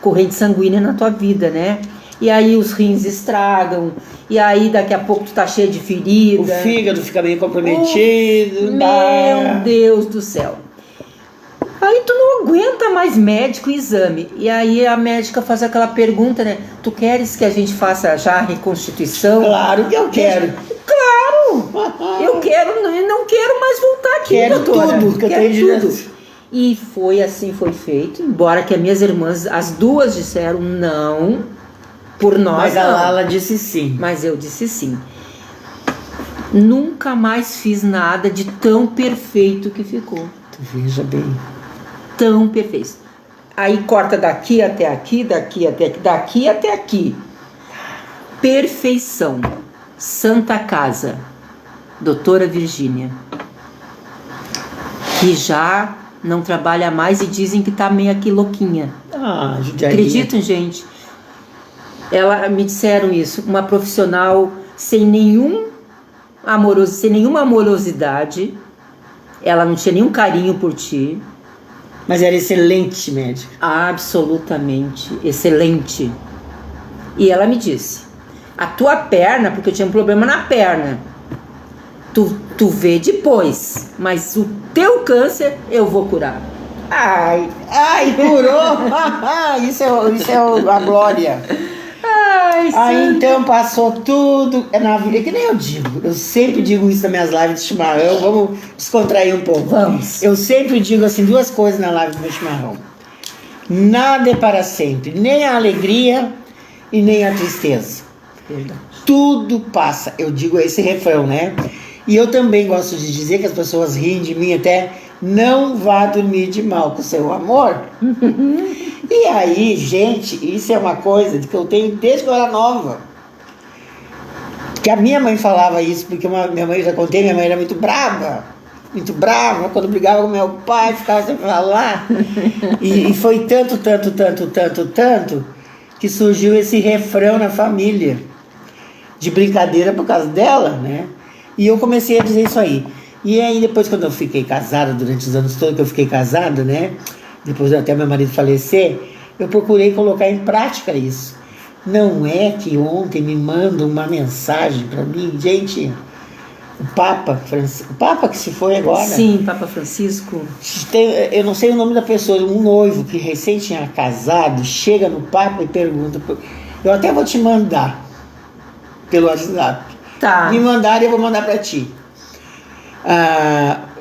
corrente sanguínea, na tua vida, né? E aí os rins estragam, e aí daqui a pouco tu tá cheia de ferida. O fígado fica meio comprometido. Meu Deus do céu. Aí tu não aguenta mais médico e exame. E aí a médica faz aquela pergunta, né? Tu queres que a gente faça já a reconstituição? Claro que eu quero. Claro! Eu quero, não quero mais voltar aqui, quero doutora. Quero tudo. E foi assim, foi feito. Embora que as minhas irmãs, as duas disseram não. Por nós, Mas a não. Lala disse sim. Mas eu disse sim. Nunca mais fiz nada de tão perfeito que ficou. Tu veja bem. Tão perfeito. Aí corta daqui até aqui, daqui até aqui, daqui até aqui. Perfeição. Santa Casa. Doutora Virgínia. Que já não trabalha mais e dizem que tá meio aqui louquinha. Ah, judiaria. Acreditam, gente? Me disseram isso. Uma profissional sem nenhuma amorosidade. Ela não tinha nenhum carinho por ti. Mas era excelente médica. Absolutamente excelente. E ela me disse: a tua perna, porque eu tinha um problema na perna, tu vê depois, mas o teu câncer eu vou curar. Ai, curou! Isso é a glória. Aí então passou tudo na vida, que nem eu digo. Eu sempre digo isso nas minhas lives de chimarrão. Vamos descontrair um pouco. Vamos. Eu sempre digo assim, duas coisas na live do meu chimarrão. Nada é para sempre, nem a alegria e nem a tristeza. Verdade. Tudo passa. Eu digo esse refrão, né? E eu também gosto de dizer que as pessoas riem de mim até: não vá dormir de mal com o seu amor. E aí, gente, isso é uma coisa que eu tenho desde que eu era nova. Que a minha mãe falava isso, porque minha mãe, eu já contei, minha mãe era muito brava. Muito brava, quando brigava com meu pai, ficava sem falar. E foi tanto, que surgiu esse refrão na família. De brincadeira por causa dela, né? E eu comecei a dizer isso aí. E aí depois, quando eu fiquei casada, durante os anos todos que eu fiquei casada, né? Depois até meu marido falecer, eu procurei colocar em prática isso. Não é que ontem me mandam uma mensagem para mim, gente, o Papa que se foi agora. Sim, Papa Francisco. Eu não sei o nome da pessoa, um noivo que recém tinha casado, chega no Papa e pergunta, eu até vou te mandar pelo WhatsApp. Tá. Me mandaram e eu vou mandar para ti.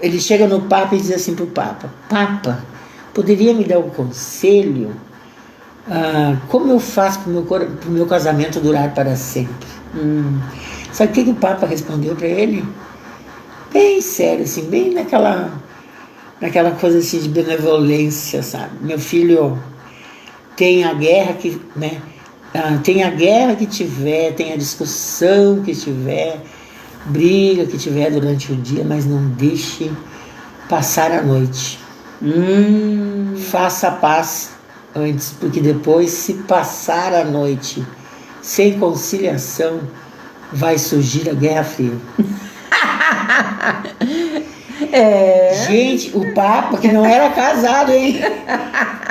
Ele chega no Papa e diz assim pro Papa: Papa, poderia me dar um conselho? Como eu faço pro meu casamento durar para sempre? Sabe o que o Papa respondeu para ele? Bem sério, assim, bem naquela coisa assim de benevolência, sabe? Meu filho, tem a guerra que, né? Tem a guerra que tiver, tem a discussão que tiver, briga que tiver durante o dia, mas não deixe passar a noite. Faça a paz antes, porque depois, se passar a noite sem conciliação, vai surgir a Guerra Fria. Gente, o Papa, que não era casado, hein?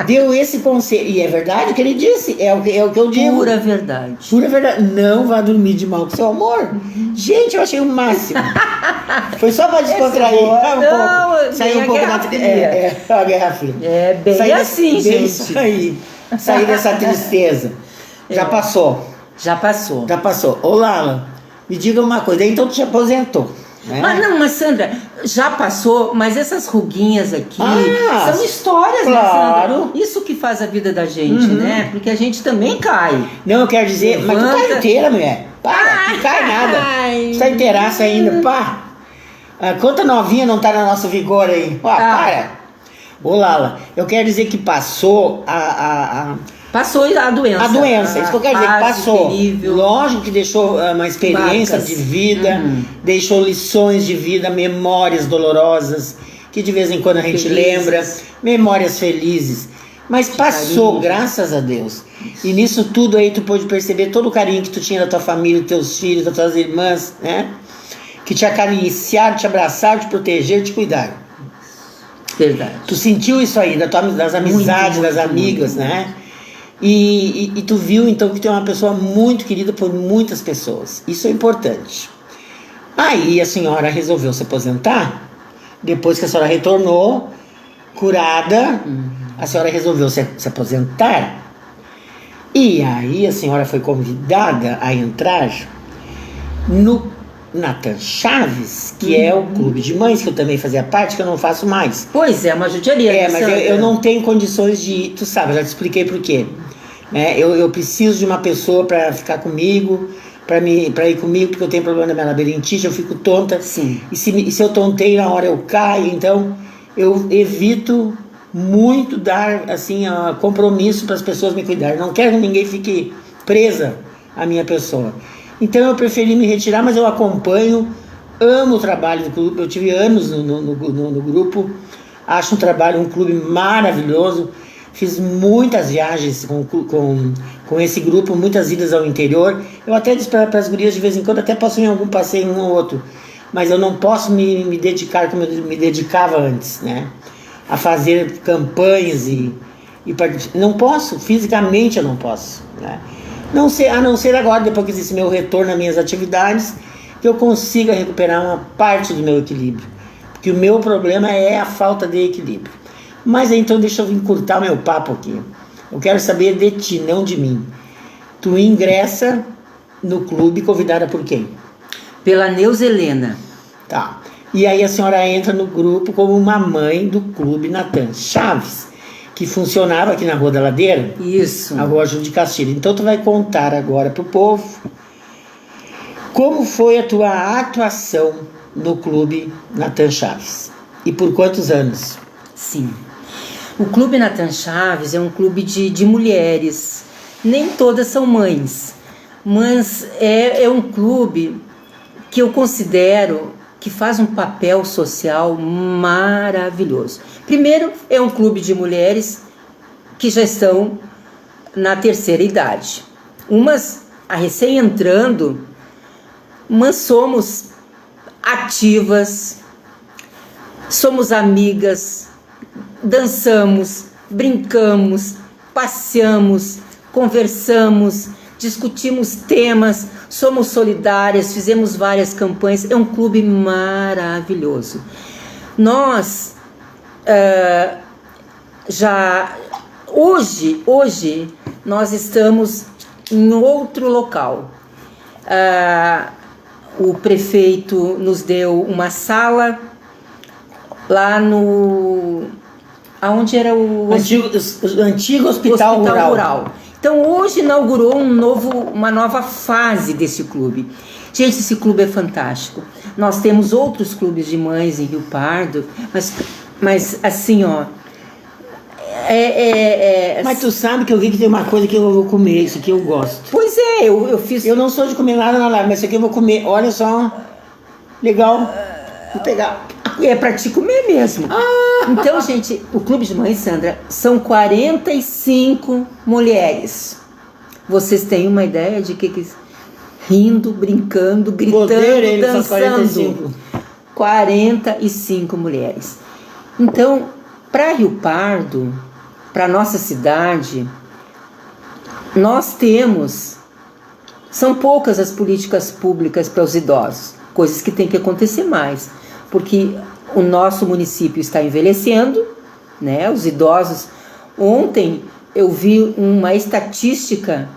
Deu esse conselho. E é verdade o que ele disse, é o que eu digo. Pura verdade. Pura verdade. Não vá dormir de mal com seu amor. Gente, eu achei o máximo. Foi só para descontrair sair um pouco da a Guerra Fria. É bem sair assim, gente. Isso aí. Sair dessa tristeza. Já passou. Já passou. Ô Lala, me diga uma coisa. Então tu te aposentou, né? Mas Sandra, já passou, mas essas ruguinhas aqui são histórias, claro. né, Sandra? Isso que faz a vida da gente, né? Porque a gente também cai. Não, eu quero dizer, mas tu tá inteira, mulher. Para, não cai nada. Tu tá inteiraça ainda, pá. Quanta novinha não tá no nosso vigor aí? Para. Ô Lala, eu quero dizer que passou Passou a doença. A doença, isso que eu quero dizer, que passou. Terrível. Lógico que deixou uma experiência de vida, deixou lições de vida, memórias dolorosas, que de vez em quando a gente lembra, memórias felizes. Mas passou, graças a Deus. E nisso tudo aí tu pôde perceber todo o carinho que tu tinha da tua família, dos teus filhos, das tuas irmãs, né? Que te acariciaram, te abraçaram, te protegeram, te cuidaram. Verdade. Tu sentiu isso aí, das amizades, das amigas, né? E tu viu então que tu é uma pessoa muito querida por muitas pessoas. Isso é importante. Aí a senhora resolveu se aposentar. Depois que a senhora retornou, curada, a senhora resolveu se aposentar. E aí a senhora foi convidada a entrar no Nathan Chaves, que é o clube de mães, que eu também fazia parte, que eu não faço mais. Pois é, uma judiaria. Mas eu não tenho condições de ir, tu sabe, eu já te expliquei por quê. né? Eu preciso de uma pessoa para ficar comigo, para ir comigo, porque eu tenho problema na minha labirintite, eu fico tonta. Sim. E se eu tontei na hora eu caio, então eu evito muito dar assim compromisso para as pessoas me cuidarem. Não quero que ninguém fique presa à minha pessoa. Então eu preferi me retirar, mas eu acompanho, amo o trabalho do clube. Eu tive anos no grupo, acho um clube maravilhoso. Fiz muitas viagens com esse grupo, muitas idas ao interior. Eu até disse para as gurias de vez em quando, até posso ir em algum passeio, um ou outro, mas eu não posso me dedicar como eu me dedicava antes, né? A fazer campanhas não posso, fisicamente eu não posso, né? A não ser agora, depois que existe meu retorno às minhas atividades, que eu consiga recuperar uma parte do meu equilíbrio, porque o meu problema é a falta de equilíbrio. Mas então deixa eu encurtar meu papo aqui. Eu quero saber de ti, não de mim. Tu ingressa no clube convidada por quem? Pela Neuza Helena. Tá. E aí a senhora entra no grupo como uma mãe do clube Natan Chaves, que funcionava aqui na Rua da Ladeira. Isso. A Rua Júlio de Castilho. Então tu vai contar agora pro povo como foi a tua atuação no clube Natan Chaves. E por quantos anos? Sim. O Clube Natan Chaves é um clube de mulheres. Nem todas são mães, mas é um clube que eu considero que faz um papel social maravilhoso. Primeiro, é um clube de mulheres que já estão na terceira idade. Umas a recém entrando, mas somos ativas, somos amigas, dançamos, brincamos, passeamos, conversamos, discutimos temas, somos solidárias, fizemos várias campanhas. É um clube maravilhoso. Nós hoje nós estamos em outro local. O prefeito nos deu uma sala lá no... Aonde era o antigo Hospital Rural. Então hoje inaugurou uma nova fase desse clube. Gente, esse clube é fantástico. Nós temos outros clubes de mães em Rio Pardo, mas assim, ó... Mas tu sabe que eu vi que tem uma coisa que eu vou comer, isso aqui eu gosto. Pois é, eu fiz... Eu não sou de comer nada na live, mas isso aqui eu vou comer. Olha só, legal. Vou pegar. É pra te comer mesmo. Então, gente, o Clube de Mães, Sandra, são 45 mulheres. Vocês têm uma ideia de que rindo, brincando, gritando, dançando. 45 mulheres. Então, para Rio Pardo, para nossa cidade, nós temos... São poucas as políticas públicas para os idosos, coisas que tem que acontecer mais, porque o nosso município está envelhecendo, né? Os idosos... Ontem eu vi uma estatística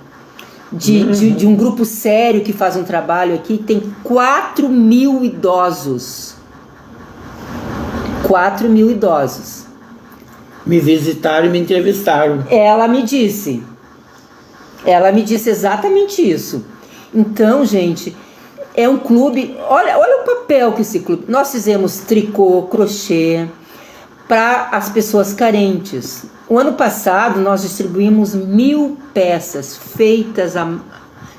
de um grupo sério que faz um trabalho aqui, tem 4 mil idosos. 4 mil idosos. Me visitaram e me entrevistaram. Ela me disse exatamente isso. Então, gente, é um clube... Olha o papel que esse clube... Nós fizemos tricô, crochê para as pessoas carentes. O ano passado nós distribuímos 1.000 peças feitas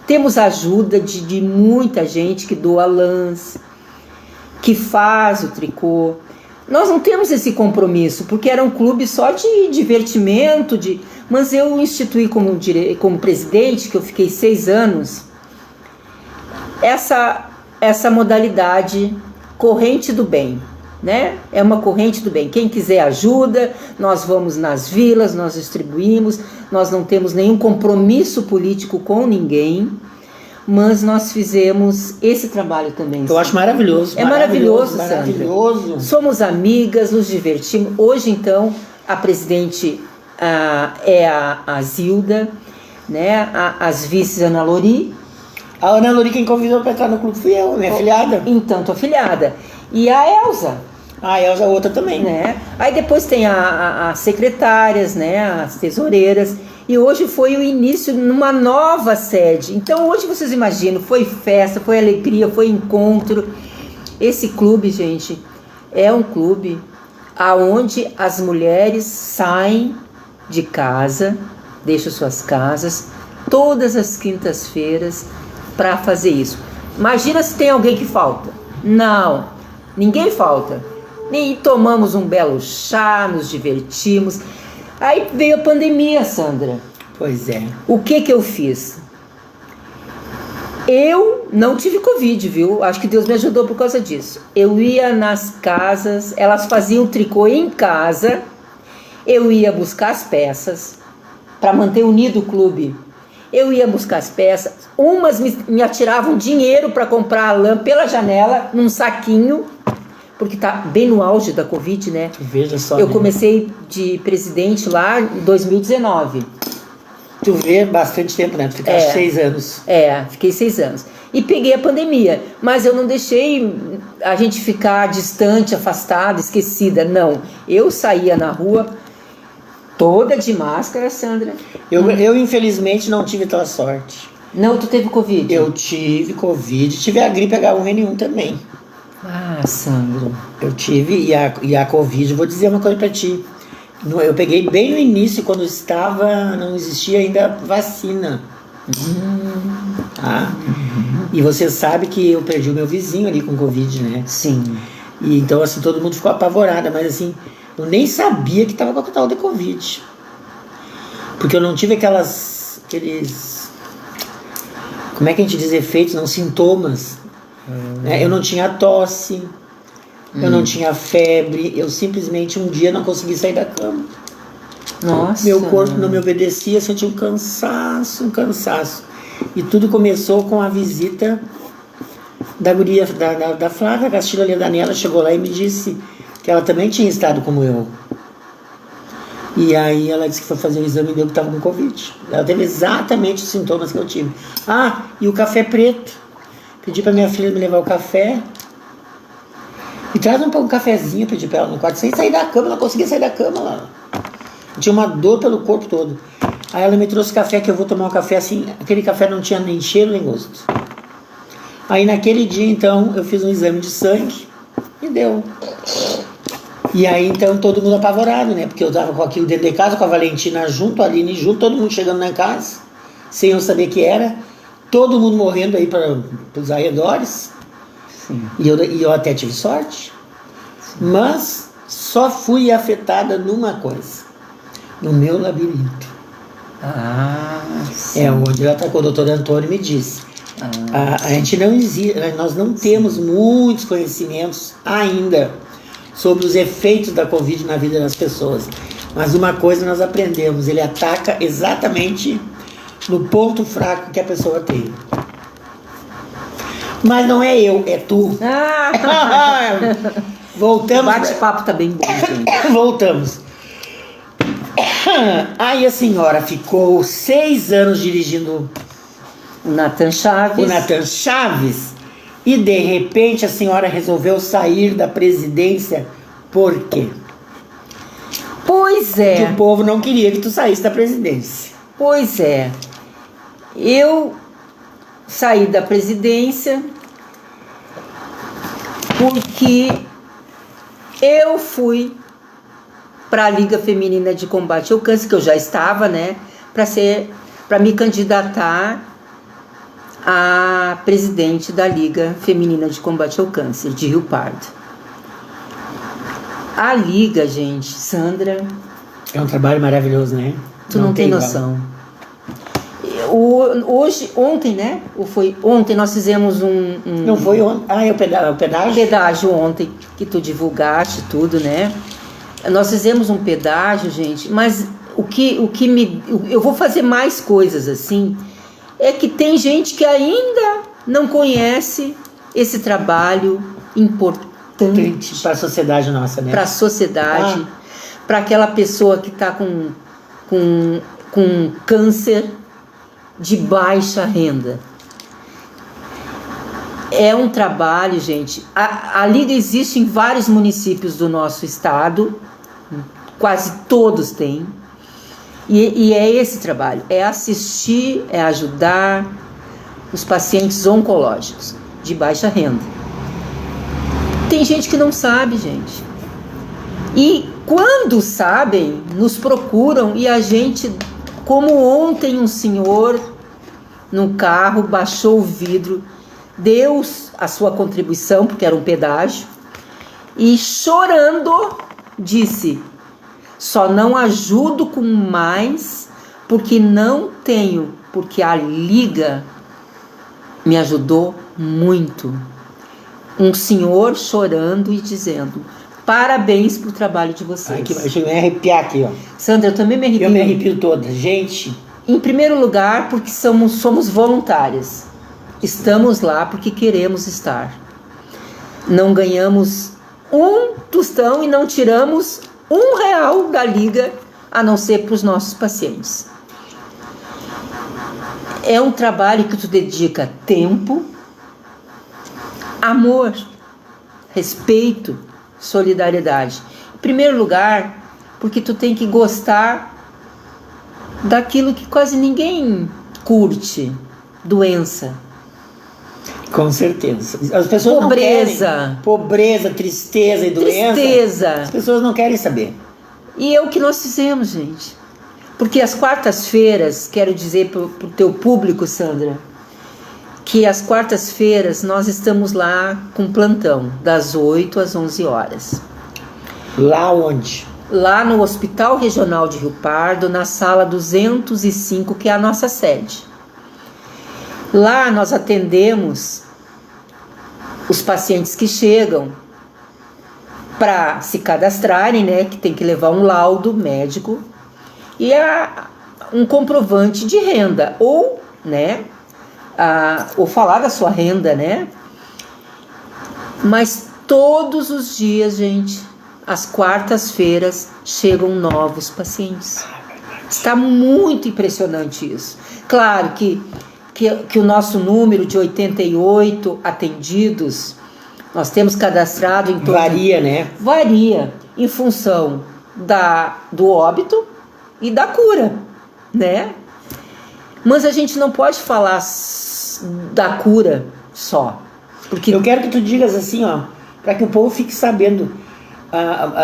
Temos a ajuda de muita gente que doa lãs, que faz o tricô. Nós não temos esse compromisso, porque era um clube só de divertimento, mas eu instituí como presidente, que eu fiquei 6 anos, essa modalidade corrente do bem, né? É uma corrente do bem. Quem quiser ajuda, nós vamos nas vilas, nós distribuímos, nós não temos nenhum compromisso político com ninguém, mas nós fizemos esse trabalho também. Eu acho maravilhoso. É maravilhoso, maravilhoso. Sandra. Somos amigas, nos divertimos. Hoje, então, a presidente é a Zilda, né? As vices Ana Lori. A Ana Lori, quem convidou para entrar no clube fui eu, minha afilhada. Então, tua afilhada. E a Elza. A Elza, outra também. Né? Aí depois tem as secretárias, né? As tesoureiras. E hoje foi o início numa nova sede. Então hoje vocês imaginam, foi festa, foi alegria, foi encontro. Esse clube, gente, é um clube aonde as mulheres saem de casa, deixam suas casas, todas as quintas-feiras para fazer isso. Imagina se tem alguém que falta. Não, ninguém falta. E tomamos um belo chá, nos divertimos. Aí veio a pandemia, Sandra. Pois é. O que eu fiz? Eu não tive Covid, viu? Acho que Deus me ajudou por causa disso. Eu ia nas casas, elas faziam tricô em casa, eu ia buscar as peças para manter unido o clube. Eu ia buscar as peças, umas me atiravam dinheiro para comprar a lã pela janela, num saquinho, porque tá bem no auge da Covid, né? Veja só. Eu comecei de presidente lá em 2019. Tu vê bastante tempo, né? Tu ficaste 6 anos. Fiquei 6 anos. E peguei a pandemia, mas eu não deixei a gente ficar distante, afastada, esquecida, não. Eu saía na rua toda de máscara, Sandra. Eu infelizmente não tive tua sorte. Não, tu teve Covid? Eu tive Covid, tive a gripe H1N1 também. Ah, Sandra. Eu tive, e a Covid, vou dizer uma coisa pra ti. Eu peguei bem no início, quando não existia ainda vacina. Tá? E você sabe que eu perdi o meu vizinho ali com Covid, né? Sim. E então, assim, todo mundo ficou apavorado, mas assim, eu nem sabia que tava com a tal de Covid. Porque eu não tive aqueles... Como é que a gente diz efeitos? Não, sintomas. Né? Eu não tinha tosse. Eu não tinha febre, eu simplesmente um dia não consegui sair da cama. Nossa. Meu corpo não me obedecia, sentia um cansaço. E tudo começou com a visita da guria, da Flávia Castilho, ali, a Daniela, chegou lá e me disse que ela também tinha estado como eu. E aí ela disse que foi fazer o exame e deu que estava com Covid. Ela teve exatamente os sintomas que eu tive. Ah, e o café preto. Pedi para minha filha me levar o café. E traz um cafezinho, pedi pra ela no quarto, sem sair da cama, não conseguia sair da cama lá. Eu tinha uma dor pelo corpo todo. Aí ela me trouxe café, que eu vou tomar um café assim, aquele café não tinha nem cheiro nem gosto. Aí naquele dia, então, eu fiz um exame de sangue e deu. E aí, então, todo mundo apavorado, né? Porque eu tava com aquilo dentro de casa, com a Valentina junto, a Aline junto, todo mundo chegando na casa, sem eu saber que era. Todo mundo morrendo aí para os arredores. E eu até tive sorte, mas só fui afetada numa coisa, no meu labirinto. É onde ela atacou. O doutor Antônio me disse, a gente não existe, nós não temos muitos conhecimentos ainda sobre os efeitos da Covid na vida das pessoas, mas uma coisa nós aprendemos, ele ataca exatamente no ponto fraco que a pessoa tem. Mas não é eu, é tu. Voltamos. O bate-papo tá bem bom, gente. Voltamos. Aí a senhora ficou 6 anos dirigindo o Nathan Chaves. E de repente a senhora resolveu sair da presidência. Por quê? Pois é. Porque o povo não queria que tu saísse da presidência. Pois é. Eu saí da presidência porque eu fui para a Liga Feminina de Combate ao Câncer, que eu já estava, né, para me candidatar a presidente da Liga Feminina de Combate ao Câncer de Rio Pardo. A Liga, gente, Sandra, é um trabalho maravilhoso, né? Tu não tem noção. Ontem, né? Ontem nós fizemos Não foi ontem. É o pedágio? Pedágio ontem, que tu divulgaste tudo, né? Nós fizemos um pedágio, gente, mas eu vou fazer mais coisas assim, é que tem gente que ainda não conhece esse trabalho importante para a sociedade nossa, né? Para a sociedade, para aquela pessoa que está com câncer de baixa renda. É um trabalho, gente. A Liga existe em vários municípios do nosso estado, quase todos têm. E é esse trabalho, é assistir, é ajudar os pacientes oncológicos de baixa renda. Tem gente que não sabe, gente. E quando sabem, nos procuram e a gente, como ontem um senhor no carro baixou o vidro, deu a sua contribuição, porque era um pedágio, e chorando disse: só não ajudo com mais porque não tenho, porque a Liga me ajudou muito. Um senhor chorando e dizendo: parabéns pro trabalho de vocês. Ai, que eu me arrepiar aqui, ó. Sandra, eu também me arrepio. Eu me arrepio toda, gente. Em primeiro lugar, porque somos voluntárias. Estamos lá porque queremos estar. Não ganhamos um tostão e não tiramos R$1 da Liga, a não ser para os nossos pacientes. É um trabalho que tu dedica tempo, amor, respeito, solidariedade. Em primeiro lugar, porque tu tem que gostar daquilo que quase ninguém curte, doença. Com certeza. As pessoas Pobreza. não querem. Pobreza, tristeza e doença. Tristeza. As pessoas não querem saber. E é o que nós fizemos, gente. Porque às quartas-feiras, quero dizer para o teu público, Sandra, que às quartas-feiras nós estamos lá com plantão, das 8 às 11 horas. Lá onde? Lá no Hospital Regional de Rio Pardo, na sala 205, que é a nossa sede. Lá nós atendemos os pacientes que chegam para se cadastrarem, né, que tem que levar um laudo médico e um comprovante de renda, ou, né, ou falar da sua renda, né? Mas todos os dias, gente, às quartas-feiras, chegam novos pacientes. Está muito impressionante isso. Claro que o nosso número de 88 atendidos, nós temos cadastrado em torno... Varia, né? Varia em função do óbito e da cura, né? Mas a gente não pode falar da cura só. Porque... Eu quero que tu digas assim, ó, para que o povo fique sabendo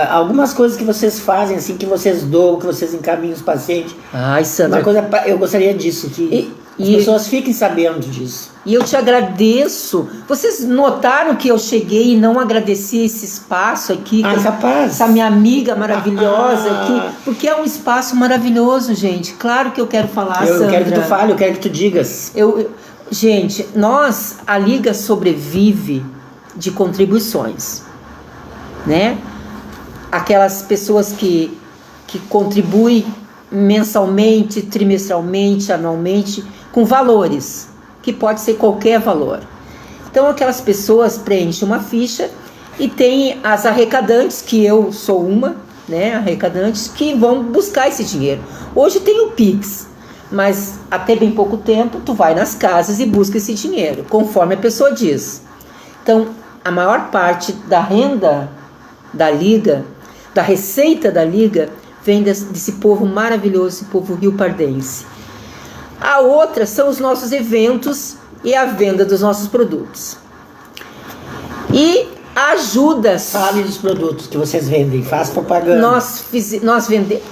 algumas coisas que vocês fazem, assim, que vocês doam, que vocês encaminham os pacientes. Ai, Sandra... Uma coisa, eu gostaria disso, que as pessoas fiquem sabendo disso. E eu te agradeço. Vocês notaram que eu cheguei e não agradeci esse espaço aqui? Essa minha amiga maravilhosa aqui. Porque é um espaço maravilhoso, gente. Claro que eu quero falar, Sandra. Eu quero que tu fale, eu quero que tu digas. Gente, a Liga sobrevive de contribuições, né? Aquelas pessoas que contribuem mensalmente, trimestralmente, anualmente, com valores, que pode ser qualquer valor. Então aquelas pessoas preenchem uma ficha e tem as arrecadantes, que eu sou uma, né, arrecadantes, que vão buscar esse dinheiro. Hoje tem o Pix, mas até bem pouco tempo tu vai nas casas e busca esse dinheiro, conforme a pessoa diz. Então a maior parte da renda da Liga, da receita da Liga, vem desse povo maravilhoso, esse povo riopardense. A outra são os nossos eventos e a venda dos nossos produtos. E ajudas. Fale dos produtos que vocês vendem, faça propaganda. Nós vendemos.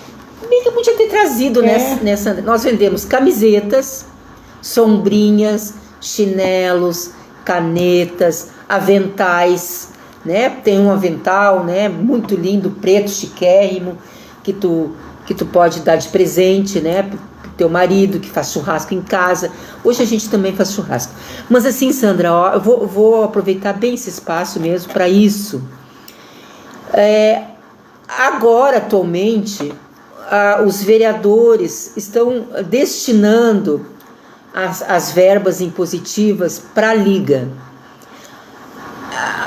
Bem que eu podia ter trazido nessa. Nós vendemos camisetas, sombrinhas, chinelos, canetas, aventais, né? Tem um avental, né, muito lindo, preto, chiquérrimo, que tu pode dar de presente, né, pro teu marido que faz churrasco em casa. Hoje a gente também faz churrasco. Mas assim, Sandra, ó, eu vou aproveitar bem esse espaço mesmo para isso. Agora, atualmente, os vereadores estão destinando as verbas impositivas para a Liga.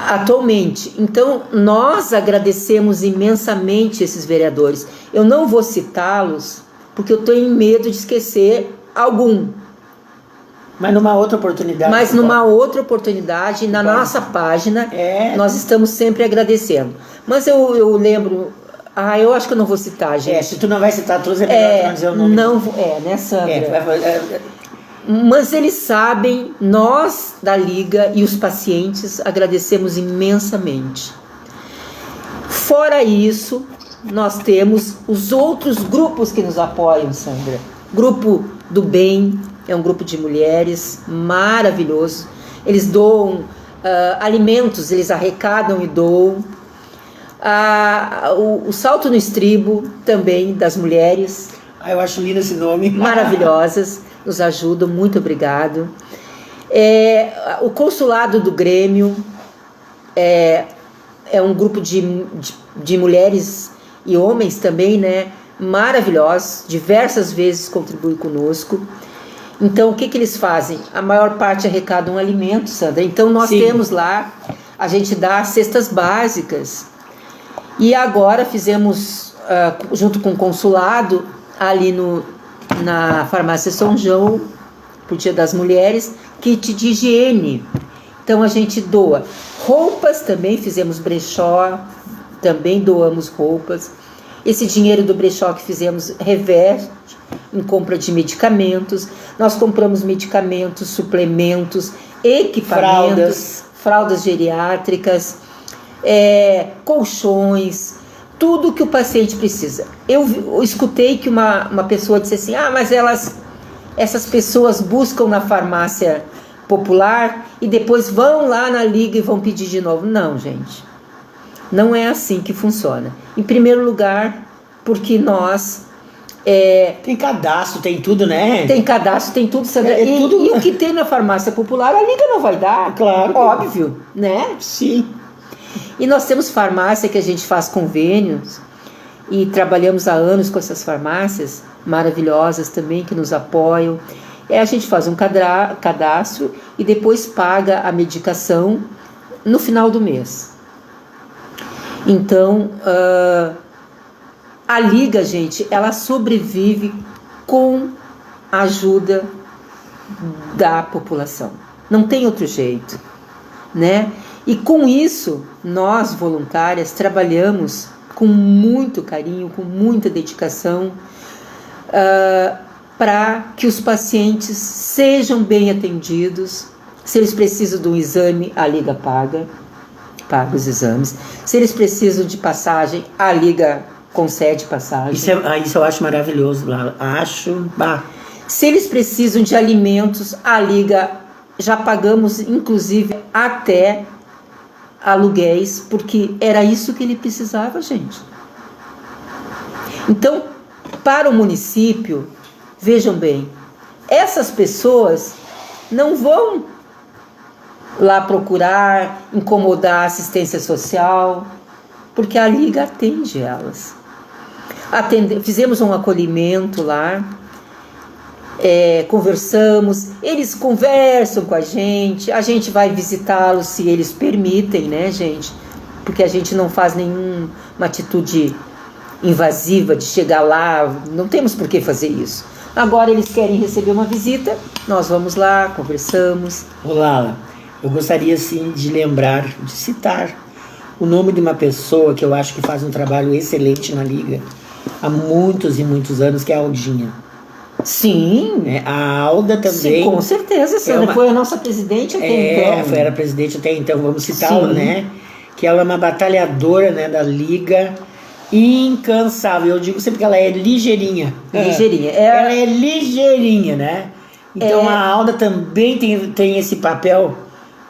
Atualmente. Então, nós agradecemos imensamente esses vereadores. Eu não vou citá-los, porque eu tenho medo de esquecer algum. Mas numa outra oportunidade. Na nossa página, nós estamos sempre agradecendo. Mas eu lembro Eu acho que eu não vou citar, gente. Se tu não vai citar todos, é melhor tu não dizer o nome. Não, né, Sandra? Mas eles sabem, nós da Liga e os pacientes agradecemos imensamente. Fora isso, nós temos os outros grupos que nos apoiam, Sandra. Grupo do Bem, é um grupo de mulheres maravilhoso. Eles doam alimentos, eles arrecadam e doam. O Salto no Estribo, também, das mulheres. Eu acho lindo esse nome. Maravilhosas, nos ajudam, muito obrigado. O Consulado do Grêmio é um grupo de mulheres e homens também, né? Maravilhosos, diversas vezes contribuem conosco. Então, o que eles fazem? A maior parte arrecadam alimentos, Sandra. Então, nós temos lá, a gente dá cestas básicas. E agora fizemos, junto com o consulado, ali na farmácia São João, pro Dia das Mulheres, kit de higiene. Então, a gente doa roupas também, fizemos brechó, também doamos roupas. Esse dinheiro do brechó que fizemos reverte em compra de medicamentos. Nós compramos medicamentos, suplementos, equipamentos, fraldas geriátricas, colchões, tudo que o paciente precisa. Eu escutei que uma pessoa disse assim, mas essas pessoas buscam na farmácia popular e depois vão lá na Liga e vão pedir de novo. Não, gente, não é assim que funciona. Em primeiro lugar, porque nós... tem cadastro, tem tudo, né? Tem cadastro, tem tudo, Sandra. Tudo... E o que tem na farmácia popular, a Liga não vai dar. Claro. Óbvio, né? Sim. E nós temos farmácia que a gente faz convênios e trabalhamos há anos com essas farmácias maravilhosas também, que nos apoiam. A gente faz um cadastro e depois paga a medicação no final do mês. Então, a Liga, gente, ela sobrevive com a ajuda da população. Não tem outro jeito, né? E com isso, nós, voluntárias, trabalhamos com muito carinho, com muita dedicação, para que os pacientes sejam bem atendidos. Se eles precisam de um exame, a Liga paga os exames. Se eles precisam de passagem, a Liga concede passagem. Isso eu acho maravilhoso. Se eles precisam de alimentos, a Liga já pagamos, inclusive, até aluguéis, porque era isso que ele precisava, gente. Então, para o município, vejam bem, essas pessoas não vão lá procurar incomodar a assistência social, porque a Liga atende elas. Fizemos um acolhimento lá, conversamos, eles conversam com a gente vai visitá-los se eles permitem, né, gente? Porque a gente não faz nenhuma atitude invasiva de chegar lá, não temos por que fazer isso. Agora eles querem receber uma visita, nós vamos lá, conversamos. Olá, eu gostaria sim de citar o nome de uma pessoa que eu acho que faz um trabalho excelente na Liga há muitos e muitos anos, que é a Aldinha. Sim. A Alda também. Sim, com certeza, Sandra. Foi a nossa presidente até então. Era presidente até então, vamos citá-la, né? Que ela é uma batalhadora, né, da Liga, incansável. Eu digo sempre que ela é ligeirinha. Ela é ligeirinha, né? Então a Alda também tem esse papel,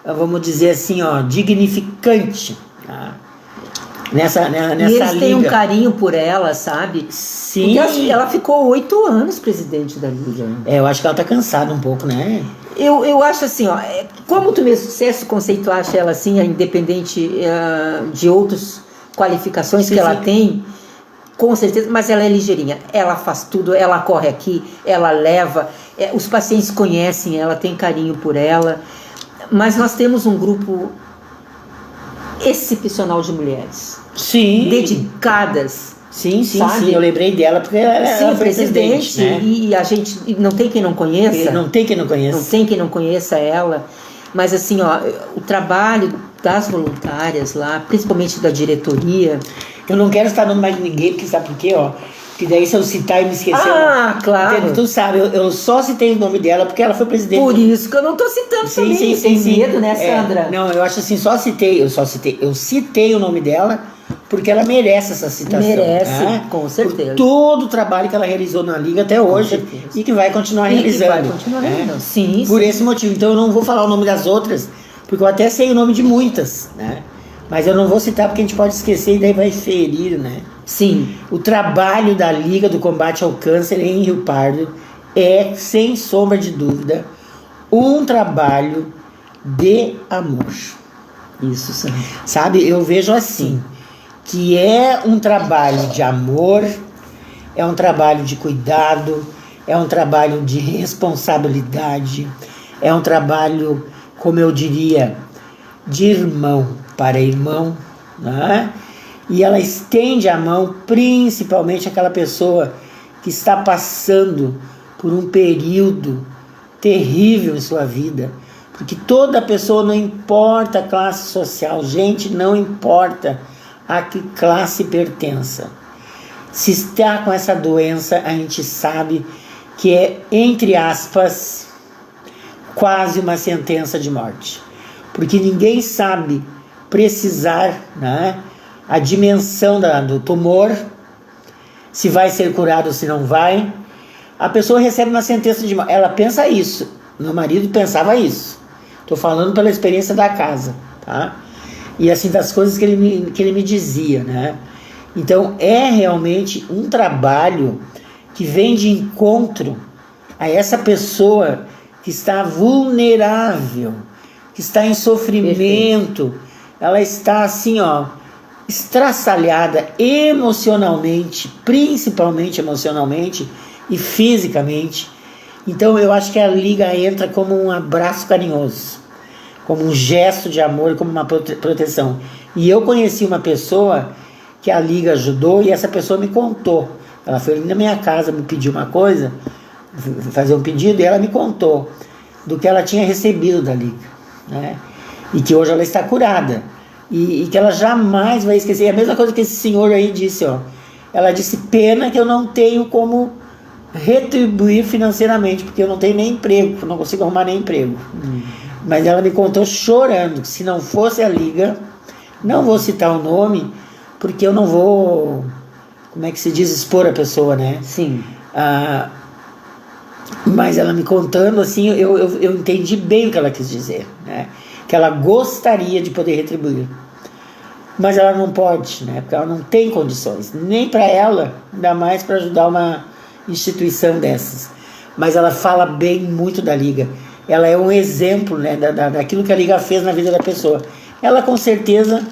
vamos dizer assim, dignificante. Nessa e eles Liga. Têm um carinho por ela, sabe? Sim. Porque ela ficou 8 anos presidente da Liga. Eu acho que ela tá cansada um pouco, né? Eu acho assim, como tu mesmo se conceituaste ela assim, independente de outras qualificações que ela tem, com certeza, mas ela é ligeirinha. Ela faz tudo, ela corre aqui, ela leva, os pacientes conhecem ela, tem carinho por ela. Mas nós temos um grupo excepcional de mulheres. Sim. Dedicadas. Sim, eu lembrei dela porque ela foi presidente, né? E a gente não tem quem não conheça. Não tem quem não conheça ela. Mas assim, o trabalho das voluntárias lá, principalmente da diretoria, Eu não quero estar dando mais de ninguém, porque sabe por quê, ó? Que daí se eu citar e me esquecer... Claro. Tu sabe, eu só citei o nome dela porque ela foi presidente... Por isso que eu não tô citando também. Tem medo, né, Sandra? Não, eu acho assim, eu citei o nome dela porque ela merece essa citação. Merece, né? Com certeza. Por todo o trabalho que ela realizou na Liga até hoje e que vai continuar realizando. Sim. Por esse motivo. Então eu não vou falar o nome das outras, porque eu até sei o nome de muitas, né? Mas eu não vou citar porque a gente pode esquecer e daí vai ferir, né? Sim. O trabalho da Liga do Combate ao Câncer em Rio Pardo é, sem sombra de dúvida, um trabalho de amor. Isso, sim. Sabe, eu vejo assim, que é um trabalho de amor, é um trabalho de cuidado, é um trabalho de responsabilidade, é um trabalho, como eu diria, de irmão para irmão, né? E ela estende a mão principalmente àquela pessoa que está passando por um período terrível em sua vida, porque toda pessoa, não importa a classe social, gente, não importa a que classe pertença, se está com essa doença, a gente sabe que é, entre aspas, quase uma sentença de morte, porque ninguém sabe precisar, né, a dimensão do tumor, se vai ser curado ou se não vai. A pessoa recebe uma sentença de morte, ela pensa isso, meu marido pensava isso, estou falando pela experiência da casa, tá? E assim, das coisas que ele me dizia, né? Então é realmente um trabalho que vem de encontro a essa pessoa que está vulnerável, que está em sofrimento. Perfeito. Ela está assim, ó, estraçalhada emocionalmente, principalmente emocionalmente e fisicamente. Então eu acho que a Liga entra como um abraço carinhoso, como um gesto de amor, como uma proteção. E eu conheci uma pessoa que a Liga ajudou e essa pessoa me contou. Ela foi ali na minha casa, me pediu uma coisa, fazer um pedido, e ela me contou do que ela tinha recebido da Liga, né? E que hoje ela está curada. E que ela jamais vai esquecer. É a mesma coisa que esse senhor aí disse, ó. Ela disse, pena que eu não tenho como retribuir financeiramente, porque eu não tenho nem emprego, eu não consigo arrumar nem emprego. Mas ela me contou chorando que se não fosse a Liga, não vou citar o nome, porque eu não vou, como é que se diz, expor a pessoa, né? Sim. Mas ela me contando assim, eu entendi bem o que ela quis dizer, né? Que ela gostaria de poder retribuir, mas ela não pode, né? Porque ela não tem condições, nem para ela, ainda mais para ajudar uma instituição dessas. Mas ela fala bem muito da Liga. Ela é um exemplo, né, daquilo que a Liga fez na vida da pessoa. Ela com certeza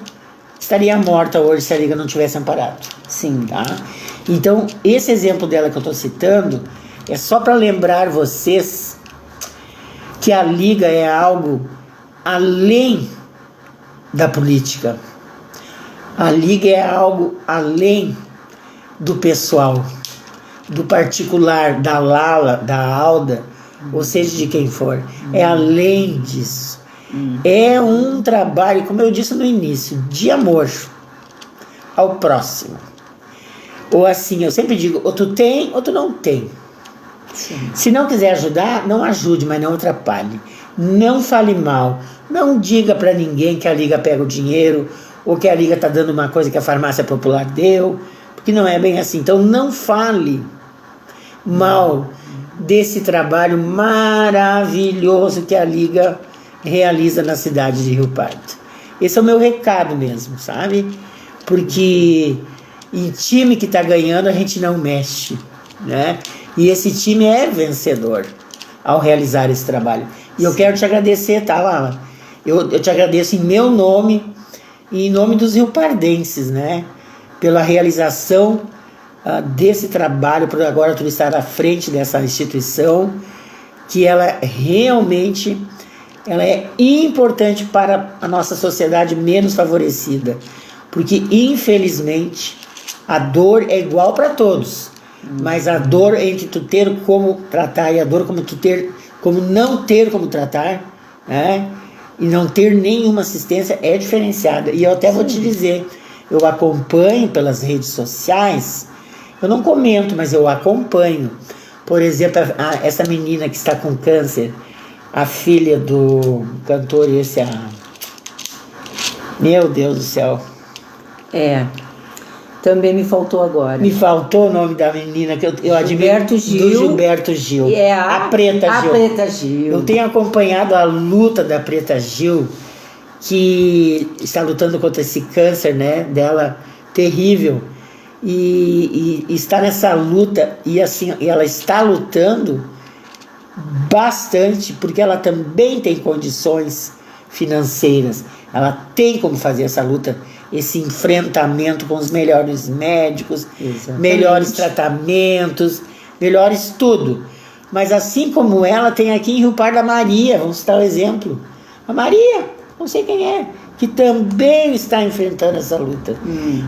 estaria morta hoje se a Liga não tivesse amparado. Sim. Tá? Então esse exemplo dela que eu estou citando é só para lembrar vocês que a Liga é algo além da política. A Liga é algo além do pessoal, do particular, da Lala, da Alda, ou seja, de quem for. É além disso. É um trabalho, como eu disse no início, de amor ao próximo. Ou assim, eu sempre digo, ou tu tem ou tu não tem. Sim. Se não quiser ajudar, não ajude, mas não atrapalhe. Não fale mal. Não diga para ninguém que a Liga pega o dinheiro ou que a Liga está dando uma coisa que a farmácia popular deu, porque não é bem assim. Então não fale mal desse trabalho maravilhoso que a Liga realiza na cidade de Rio Pardo. Esse é o meu recado mesmo, sabe? Porque em time que está ganhando a gente não mexe, né? E esse time é vencedor ao realizar esse trabalho. E eu quero te agradecer, tá, Lala? Eu te agradeço em meu nome e em nome dos riopardenses, né? Pela realização desse trabalho, por agora tu estar à frente dessa instituição, que ela realmente ela é importante para a nossa sociedade menos favorecida. Porque, infelizmente, a dor é igual para todos. Mas a dor entre tu ter como tratar e a dor como não ter como tratar, né? E não ter nenhuma assistência é diferenciada. E eu até vou te dizer, eu acompanho pelas redes sociais, eu não comento, mas eu acompanho. Por exemplo, essa menina que está com câncer, a filha do cantor meu Deus do céu. Também me faltou agora. Me faltou o nome da menina que eu admiro. Do Gilberto Gil. A Preta Gil. A Preta Gil. Eu tenho acompanhado a luta da Preta Gil, que está lutando contra esse câncer, né, dela, terrível. E está nessa luta, e assim, ela está lutando bastante, porque ela também tem condições financeiras. Ela tem como fazer essa luta, esse enfrentamento com os melhores médicos, melhores tratamentos, melhores tudo. Mas assim como ela, tem aqui em Rio Pardo a Maria, vamos citar um exemplo. A Maria, não sei quem é, que também está enfrentando essa luta.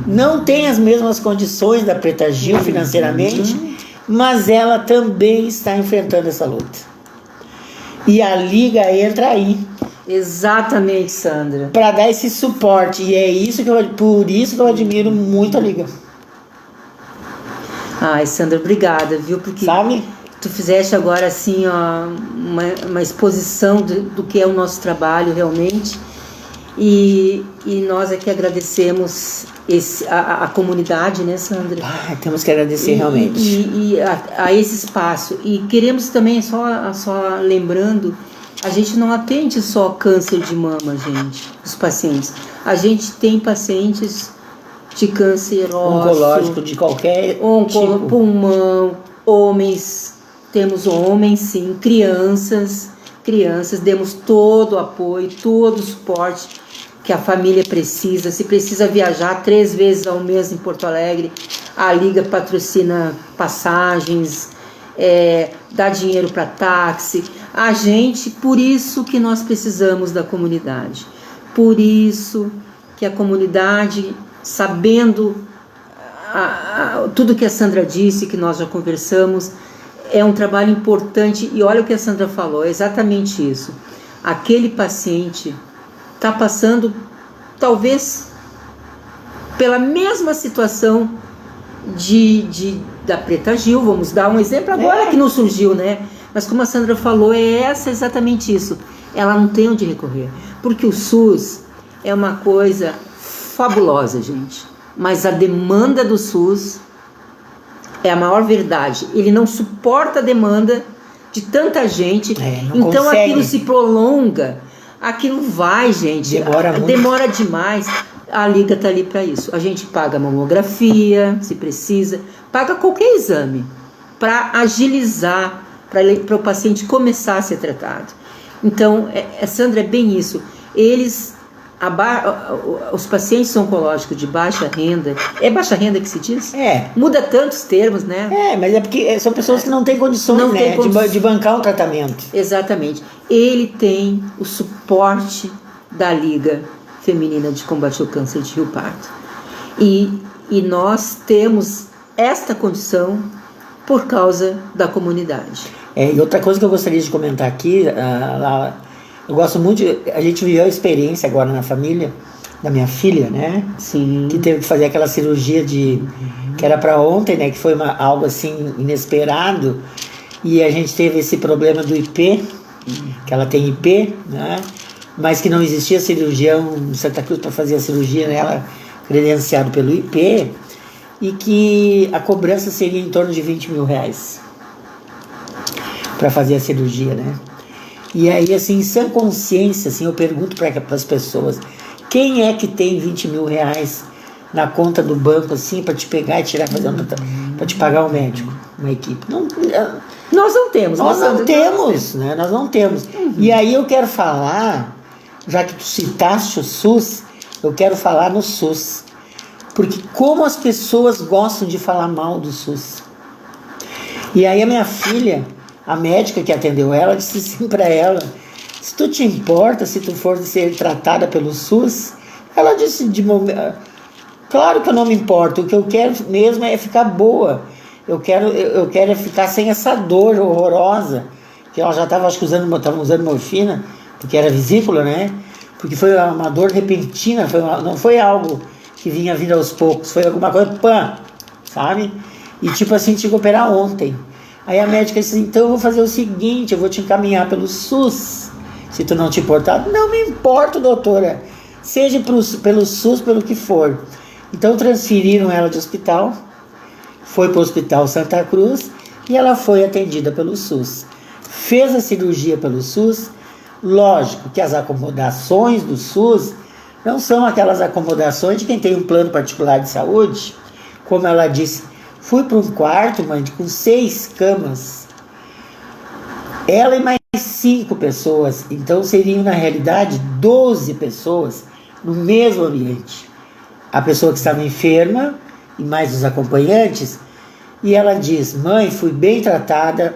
Não tem as mesmas condições da Preta Gil financeiramente, mas ela também está enfrentando essa luta. E a Liga entra aí. Exatamente, Sandra. Para dar esse suporte. E é isso por isso que eu admiro muito a Liga. Ai, Sandra, obrigada, viu? Porque sabe? Tu fizeste agora assim, ó, uma exposição do que é o nosso trabalho realmente. E nós aqui agradecemos a comunidade, né, Sandra? Temos que agradecer realmente. E a esse espaço. E queremos também, só lembrando, a gente não atende só câncer de mama, gente, os pacientes. A gente tem pacientes de câncer ósseo, oncológico de qualquer tipo. Pulmão, homens, temos homens sim, crianças, demos todo o apoio, todo o suporte que a família precisa. Se precisa viajar 3 vezes ao mês em Porto Alegre, a Liga patrocina passagens, dá dinheiro para táxi. A gente, por isso que nós precisamos da comunidade. Por isso que a comunidade, sabendo tudo que a Sandra disse, que nós já conversamos, é um trabalho importante. E olha o que a Sandra falou, é exatamente isso. Aquele paciente está passando, talvez, pela mesma situação da Preta Gil. Vamos dar um exemplo agora que não surgiu, né? Mas como a Sandra falou, exatamente isso. Ela não tem onde recorrer. Porque o SUS é uma coisa fabulosa, gente. Mas a demanda do SUS é a maior verdade. Ele não suporta a demanda de tanta gente. Então consegue. Aquilo se prolonga. Aquilo vai, gente. Demora demais. A Liga está ali para isso. A gente paga mamografia, se precisa. Paga qualquer exame para agilizar, para o paciente começar a ser tratado. Então, Sandra, é bem isso. Os pacientes oncológicos de baixa renda, é baixa renda que se diz? Muda tantos termos, né? Mas é porque são pessoas que não têm condições, de bancar um tratamento. Exatamente. Ele tem o suporte da Liga Feminina de Combate ao Câncer de Rio Pardo. E nós temos esta condição por causa da comunidade. E outra coisa que eu gostaria de comentar aqui, eu gosto muito, a gente viveu a experiência agora na família da minha filha, né? Sim. Que teve que fazer aquela cirurgia que era para ontem, né? Que foi algo assim inesperado. E a gente teve esse problema do IP, que ela tem IP, né? Mas que não existia cirurgião em Santa Cruz para fazer a cirurgia nela, credenciado pelo IP, e que a cobrança seria em torno de R$20 mil para fazer a cirurgia, né? E aí, assim, sem consciência, assim, eu pergunto para as pessoas, quem é que tem R$20 mil na conta do banco, assim, para te pegar e tirar, para te pagar um médico, uma equipe? Nós não temos. Nós não temos. E aí eu quero falar, já que tu citaste o SUS, eu quero falar no SUS. Porque como as pessoas gostam de falar mal do SUS. E aí a minha filha, a médica que atendeu ela, disse assim para ela, se tu te importa, se tu for ser tratada pelo SUS, ela disse, claro que eu não me importo, o que eu quero mesmo é ficar boa, eu quero ficar sem essa dor horrorosa, que ela já estava, acho que usando morfina, porque era vesícula, né? Porque foi uma dor repentina, não foi algo que vinha vindo aos poucos, foi alguma coisa, pã, sabe? E tipo assim, tinha que operar ontem. Aí a médica disse, então eu vou fazer o seguinte, eu vou te encaminhar pelo SUS, se tu não te importar. Não me importo, doutora, seja pelo SUS, pelo que for. Então transferiram ela de hospital, foi para o Hospital Santa Cruz e ela foi atendida pelo SUS. Fez a cirurgia pelo SUS. Lógico que as acomodações do SUS não são aquelas acomodações de quem tem um plano particular de saúde. Como ela disse, fui para um quarto, mãe, com 6 camas. Ela e mais 5 pessoas. Então seriam, na realidade, 12 pessoas no mesmo ambiente. A pessoa que estava enferma e mais os acompanhantes. E ela diz, mãe, fui bem tratada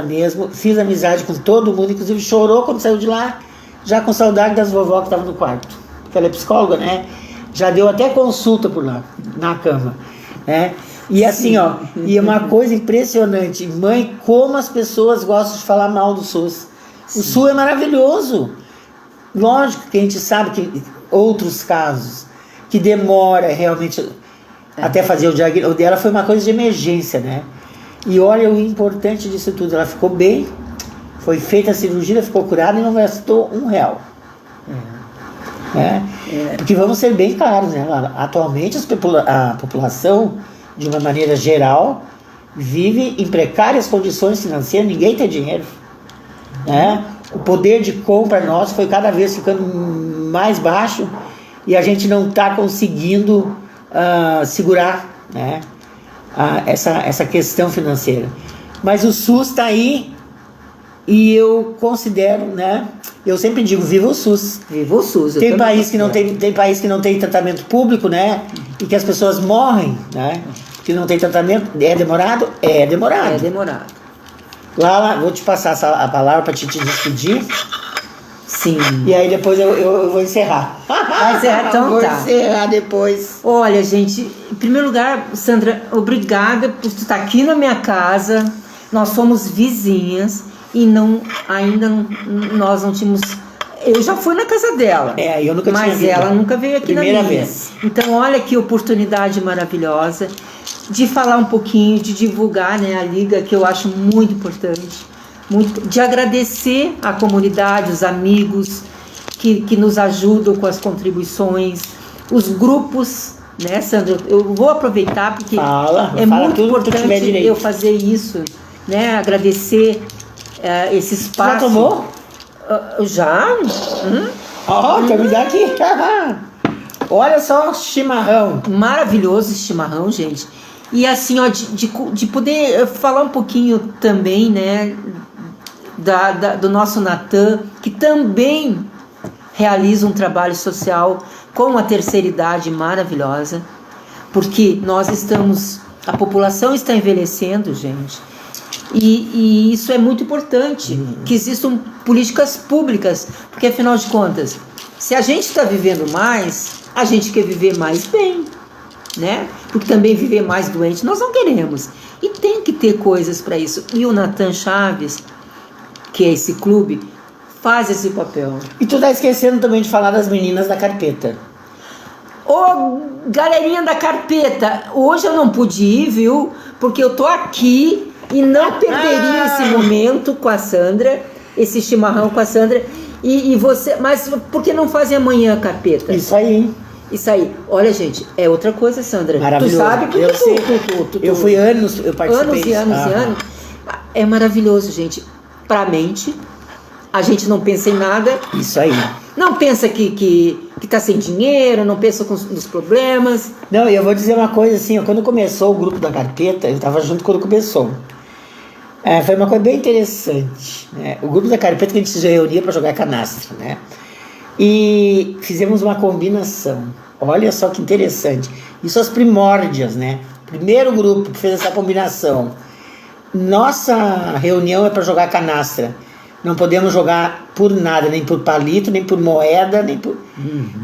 mesmo, fiz amizade com todo mundo, inclusive chorou quando saiu de lá, já com saudade das vovó que estavam no quarto, porque ela é psicóloga, né? Já deu até consulta por lá, na cama, né? E assim, ó, e uma coisa impressionante, mãe, como as pessoas gostam de falar mal do SUS. O SUS é maravilhoso. Lógico que a gente sabe que outros casos que demora realmente até fazer o diagnóstico. O dela foi uma coisa de emergência, né? E olha o importante disso tudo, ela ficou bem, foi feita a cirurgia, ficou curada e não gastou R$1. Porque vamos ser bem claros, né? Atualmente a população, de uma maneira geral, vive em precárias condições financeiras, ninguém tem dinheiro, né? O poder de compra nosso foi cada vez ficando mais baixo e a gente não está conseguindo segurar, né? Essa questão financeira. Mas o SUS está aí e eu considero, né? Eu sempre digo, viva o SUS. Viva o SUS. Tem país que não tem tratamento público, né? E que as pessoas morrem, né? Que não tem tratamento. É demorado? É demorado. É demorado. Lala, vou te passar a palavra para te despedir. Sim. E aí depois eu vou encerrar. Vai encerrar, então vou tá. encerrar depois. Olha, gente, em primeiro lugar, Sandra, obrigada por tu estar aqui na minha casa. Nós somos vizinhas e nós não tínhamos... Eu já fui na casa dela. Eu nunca tinha vindo. Mas ela nunca veio aqui Primeira na minha. vez. Então, olha que oportunidade maravilhosa de falar um pouquinho, de divulgar, né, a Liga, que eu acho muito importante. De agradecer à comunidade, os amigos que nos ajudam com as contribuições, os grupos, né, Sandra? Eu vou aproveitar porque é muito importante eu fazer isso, né? Agradecer esse espaço. Já tomou? Já? Quer me dar aqui? Olha só, chimarrão. Maravilhoso esse chimarrão, gente. E assim, ó, de poder falar um pouquinho também, né, do nosso Natan, que também realiza um trabalho social com a terceira idade maravilhosa, porque a população está envelhecendo, gente, e isso é muito importante, que existam políticas públicas, porque afinal de contas, se a gente está vivendo mais, a gente quer viver mais bem, né? Porque também viver mais doente nós não queremos, e tem que ter coisas para isso. E o Natan Chaves, que é esse clube, faz esse papel. E tu tá esquecendo também de falar das meninas da carpeta. Ô, galerinha da carpeta, hoje eu não pude ir, viu? Porque eu tô aqui e não perderia esse momento com a Sandra, esse chimarrão com a Sandra. E você, mas por que não fazem amanhã, carpeta? Isso aí. Isso aí. Olha, gente, é outra coisa, Sandra. Maravilhoso. Tu sabe porque eu fui anos, eu participei. Anos e anos. É maravilhoso, gente. Pra mente, a gente não pensa em nada. Isso aí. Não pensa que tá sem dinheiro, não pensa nos problemas. Não, e eu vou dizer uma coisa assim, ó, quando começou o grupo da carpeta, eu tava junto quando começou. Foi uma coisa bem interessante, né? O grupo da carpeta que a gente se reunia para jogar canastra, né? E fizemos uma combinação. Olha só que interessante. Isso as primórdias, né? Primeiro grupo que fez essa combinação. Nossa reunião é para jogar canastra. Não podemos jogar por nada, nem por palito, nem por moeda, nem por...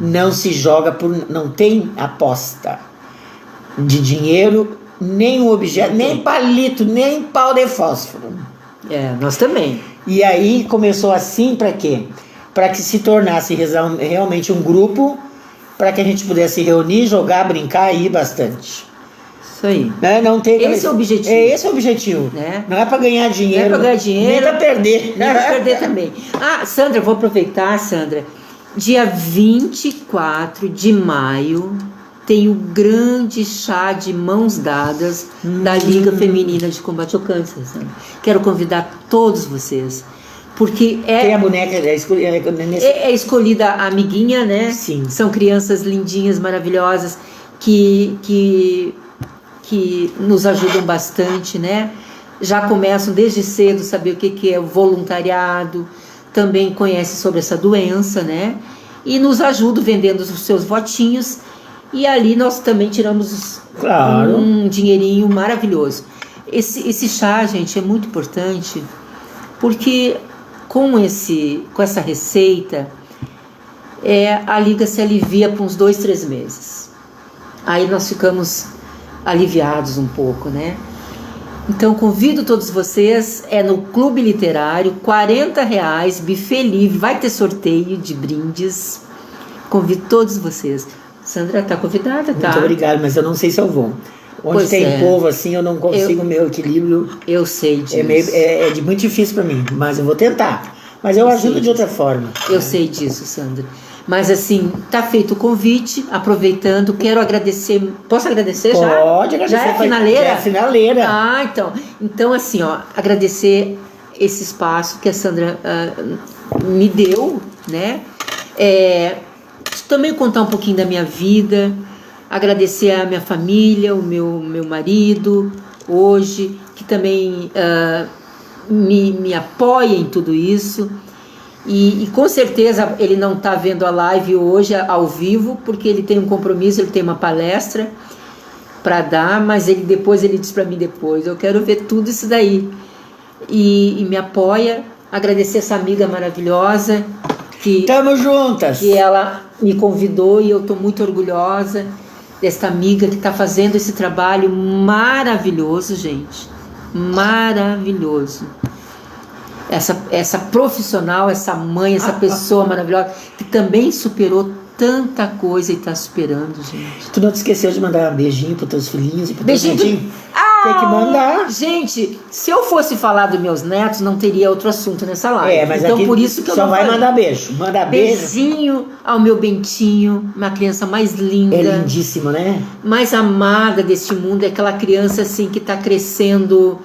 Não se joga por... Não tem aposta de dinheiro, nem um objeto, nem palito, nem pau de fósforo. Nós também. E aí começou assim para quê? Para que se tornasse realmente um grupo para que a gente pudesse reunir, jogar, brincar e ir bastante. Isso aí. Né? Não tem Esse é o objetivo. Esse é o objetivo. Né? Não é para ganhar dinheiro. Não é para ganhar dinheiro. Nem para perder. Nem para perder também. Ah, Sandra, vou aproveitar, Sandra. Dia 24 de maio tem o grande chá de mãos dadas da Liga Feminina de Combate ao Câncer, Sandra. Quero convidar todos vocês. Porque Tem a boneca, é escolhida a amiguinha, né? Sim. São crianças lindinhas, maravilhosas, que nos ajudam bastante, né? Já começam desde cedo a saber o que é o voluntariado, também conhecem sobre essa doença, né? E nos ajudam vendendo os seus votinhos, e ali nós também tiramos um dinheirinho maravilhoso. Esse chá, gente, é muito importante, porque com essa receita, a liga se alivia por uns 2, 3 meses. Aí nós ficamos aliviados um pouco, né? Então convido todos vocês, no Clube Literário, R$40, buffet livre, vai ter sorteio de brindes. Convido todos vocês. Sandra tá convidada, tá? Muito obrigado, mas eu não sei se eu vou. Onde tem povo assim, eu não consigo meu equilíbrio. Eu sei disso. É muito difícil para mim, mas eu vou tentar. Mas eu ajudo de outra forma. Eu sei disso, Sandra. Mas assim, tá feito o convite, aproveitando, quero agradecer. Posso agradecer já? Pode agradecer. Já é a finaleira? É a finaleira. Ah, então. Então, assim, agradecer esse espaço que a Sandra me deu, né? Também contar um pouquinho da minha vida, agradecer a minha família, o meu marido, hoje, que também me apoia em tudo isso. E com certeza ele não está vendo a live hoje ao vivo, porque ele tem um compromisso, ele tem uma palestra para dar, mas ele disse para mim depois, eu quero ver tudo isso daí. E me apoia, agradecer essa amiga maravilhosa, Tamo juntas! Que ela me convidou, e eu estou muito orgulhosa desta amiga que está fazendo esse trabalho maravilhoso, gente, maravilhoso. Essa profissional, essa mãe, essa pessoa maravilhosa, que também superou tanta coisa e está superando, gente. Tu não te esqueceu de mandar um beijinho para teus filhinhos e para teus netinhos? Tem que mandar. Gente, se eu fosse falar dos meus netos, não teria outro assunto nessa live. Mas então aqui por isso que eu só não vai falei. mandar beijo. Manda beijo. Beijinho ao meu Bentinho, uma criança mais linda. É lindíssimo, né? Mais amada deste mundo, é aquela criança assim que está crescendo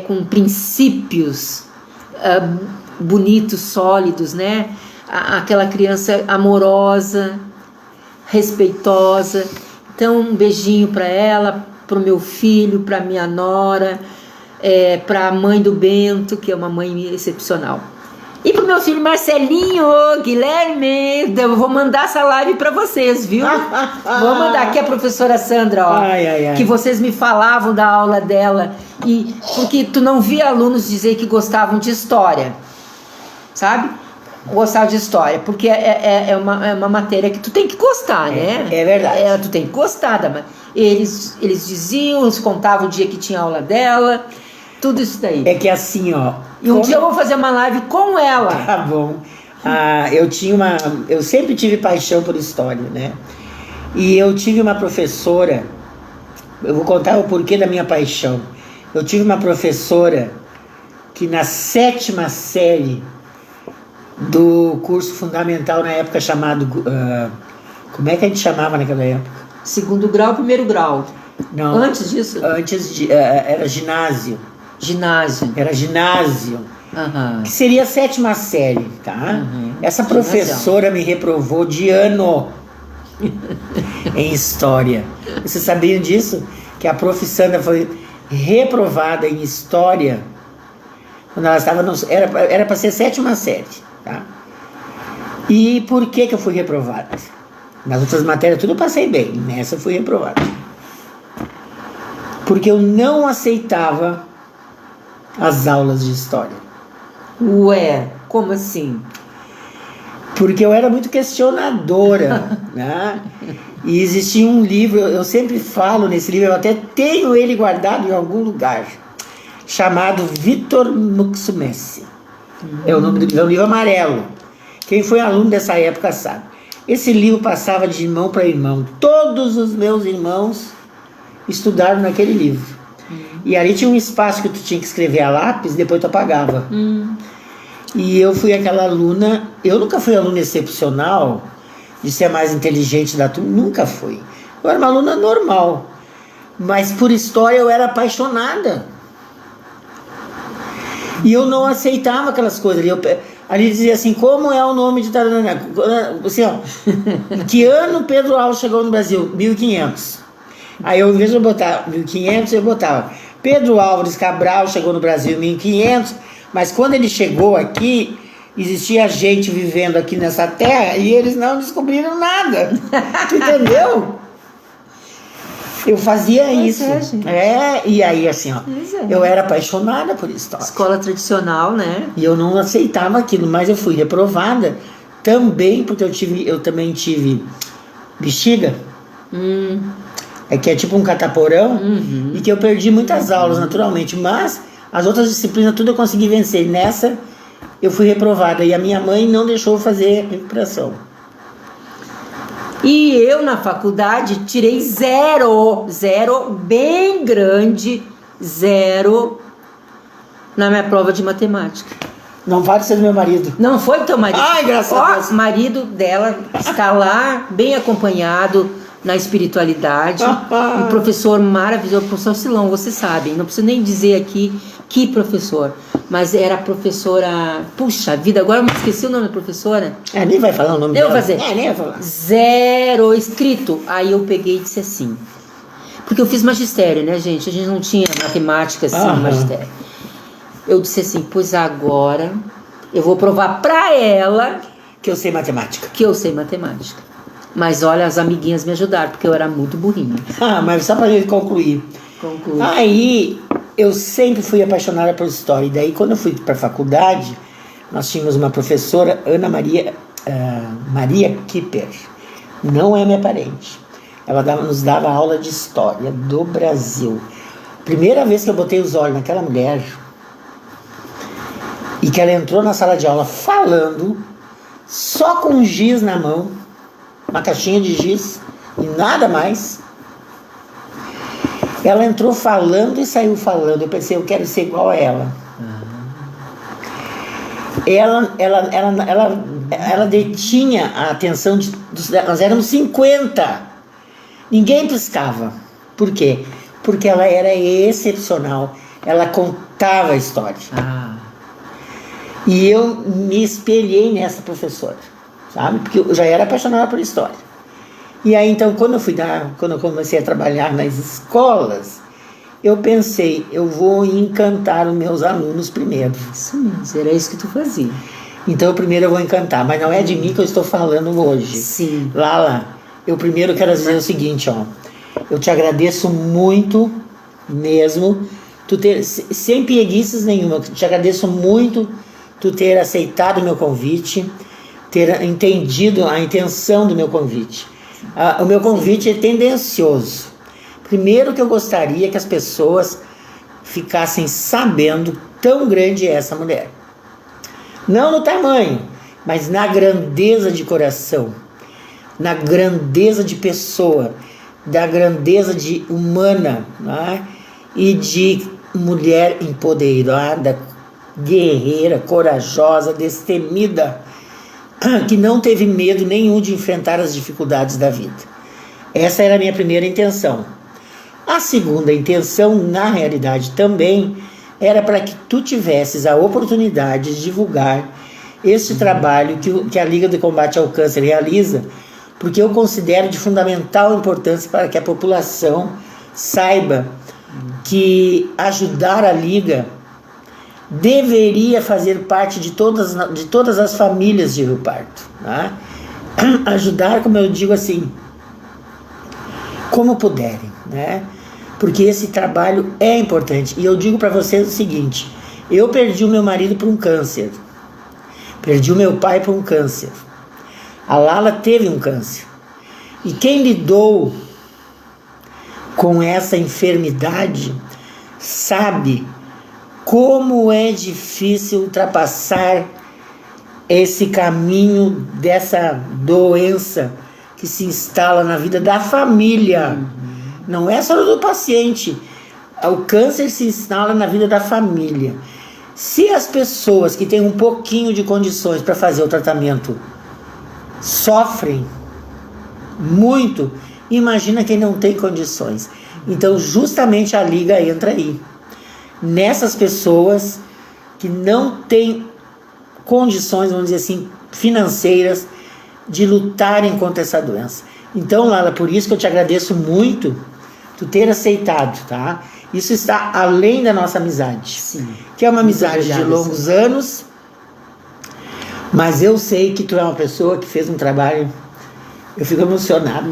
com princípios bonitos, sólidos, né? Aquela criança amorosa, respeitosa. Então um beijinho para ela, para o meu filho, para minha nora, para a mãe do Bento, que é uma mãe excepcional. E pro meu filho Marcelinho, Guilherme, eu vou mandar essa live para vocês, viu? Vou mandar aqui a professora Sandra, ó, que vocês me falavam da aula dela, e porque tu não via alunos dizer que gostavam de história, sabe? Gostar de história, porque é uma matéria que tu tem que gostar, né? É verdade. Tu tem que gostar da. Eles diziam, eles contavam o dia que tinha aula dela, tudo isso daí. É que assim, ó. E um dia eu vou fazer uma live com ela. Tá bom. Eu sempre tive paixão por história, né? E eu tive uma professora, eu vou contar o porquê da minha paixão. Eu tive uma professora que na 7ª série do curso fundamental, na época chamado... como é que a gente chamava naquela época? 2º grau, 1º grau. Não. Antes disso? Era ginásio. Ginásio. Era ginásio. Uhum. Que seria a 7ª série, tá? Uhum. Essa professora me reprovou de ano em história. Vocês sabiam disso? Que a prof. Sandra foi reprovada em história quando ela estava era para ser 7ª série, tá? E por que eu fui reprovada? Nas outras matérias tudo eu passei bem, nessa eu fui reprovada. Porque eu não aceitava as aulas de história. Ué, como assim? Porque eu era muito questionadora, né? E existia um livro, eu sempre falo nesse livro, eu até tenho ele guardado em algum lugar, chamado Vitor Nuxumessi. É o nome do livro, é um livro amarelo. Quem foi aluno dessa época sabe. Esse livro passava de irmão para irmão. Todos os meus irmãos estudaram naquele livro. E ali tinha um espaço que tu tinha que escrever a lápis, depois tu apagava. E eu fui aquela aluna... Eu nunca fui aluna excepcional, de ser a mais inteligente da turma. Nunca fui. Eu era uma aluna normal. Mas por história eu era apaixonada. E eu não aceitava aquelas coisas. Ali dizia assim, como é o nome de Taranã? Assim, ó, em que ano Pedro Álvares chegou no Brasil? 1500. Aí eu, em vez de eu botar 1500, eu botava Pedro Álvares Cabral chegou no Brasil em 1500, mas quando ele chegou aqui, existia gente vivendo aqui nessa terra e eles não descobriram nada. Tu entendeu? Eu fazia isso. E aí assim, ó, eu era apaixonada por história. Escola tradicional, né? E eu não aceitava aquilo, mas eu fui reprovada também, porque eu também tive bexiga. É que é tipo um cataporão, e que eu perdi muitas aulas naturalmente, mas as outras disciplinas tudo eu consegui vencer. Nessa eu fui reprovada e a minha mãe não deixou eu fazer recuperação. E eu na faculdade tirei 0, bem grande, 0 na minha prova de matemática. Não vale ser do meu marido. Não foi teu marido. Ai, graças a Deus. O marido dela está lá, bem acompanhado na espiritualidade. Um professor maravilhoso, professor Silão, vocês sabem, não preciso nem dizer aqui que professor, mas era a professora, puxa vida, agora eu me esqueci o nome da professora. Nem vai falar o nome dela. Eu vou fazer. Nem vai falar. 0 escrito. Aí eu peguei e disse assim, porque eu fiz magistério, né, gente? A gente não tinha matemática assim, magistério. Eu disse assim, pois agora eu vou provar pra ela que eu sei matemática. Mas olha, as amiguinhas me ajudaram, porque eu era muito burrinha. Mas só pra gente concluir. Aí eu sempre fui apaixonada por história. E daí quando eu fui pra faculdade, nós tínhamos uma professora, Ana Maria Kipper. Não é minha parente. Ela nos dava aula de história do Brasil. Primeira vez que eu botei os olhos naquela mulher, e que ela entrou na sala de aula falando, só com um giz na mão, uma caixinha de giz e nada mais. Ela entrou falando e saiu falando. Eu pensei, eu quero ser igual a ela. Ela detinha a atenção nós éramos 50. Ninguém piscava. Por quê? Porque ela era excepcional. Ela contava a história. E eu me espelhei nessa professora, sabe? Porque eu já era apaixonada por história. E aí, então, quando eu comecei a trabalhar nas escolas, eu pensei, eu vou encantar os meus alunos primeiro. Isso mesmo, era isso que tu fazia. Então, primeiro eu vou encantar, mas não é de mim que eu estou falando hoje. Sim. Lala, eu primeiro quero dizer o seguinte, ó. Eu te agradeço muito mesmo, sem pieguices nenhuma, te agradeço muito tu ter aceitado o meu convite, ter entendido a intenção do meu convite. O meu convite é tendencioso. Primeiro que eu gostaria que as pessoas ficassem sabendo tão grande é essa mulher. Não no tamanho, mas na grandeza de coração, na grandeza de pessoa, da grandeza de humana, né? E de mulher empoderada, guerreira, corajosa, destemida, que não teve medo nenhum de enfrentar as dificuldades da vida. Essa era a minha primeira intenção. A segunda intenção, na realidade também, era para que tu tivesses a oportunidade de divulgar esse trabalho que a Liga de Combate ao Câncer realiza, porque eu considero de fundamental importância para que a população saiba que ajudar a Liga deveria fazer parte de todas as famílias de Rio Pardo, né? Ajudar, como eu digo assim, como puderem, né? Porque esse trabalho é importante. E eu digo para vocês o seguinte, eu perdi o meu marido por um câncer, perdi o meu pai por um câncer, a Lala teve um câncer, e quem lidou com essa enfermidade sabe como é difícil ultrapassar esse caminho dessa doença que se instala na vida da família. Não é só do paciente. O câncer se instala na vida da família. Se as pessoas que têm um pouquinho de condições para fazer o tratamento sofrem muito, imagina quem não tem condições. Então, justamente a Liga entra aí. Nessas pessoas que não têm condições, vamos dizer assim, financeiras, de lutarem contra essa doença. Então, Lala, por isso que eu te agradeço muito tu ter aceitado, tá? Isso está além da nossa amizade. Sim. Que é uma amizade de longos anos, mas eu sei que tu é uma pessoa que fez um trabalho, eu fico emocionado,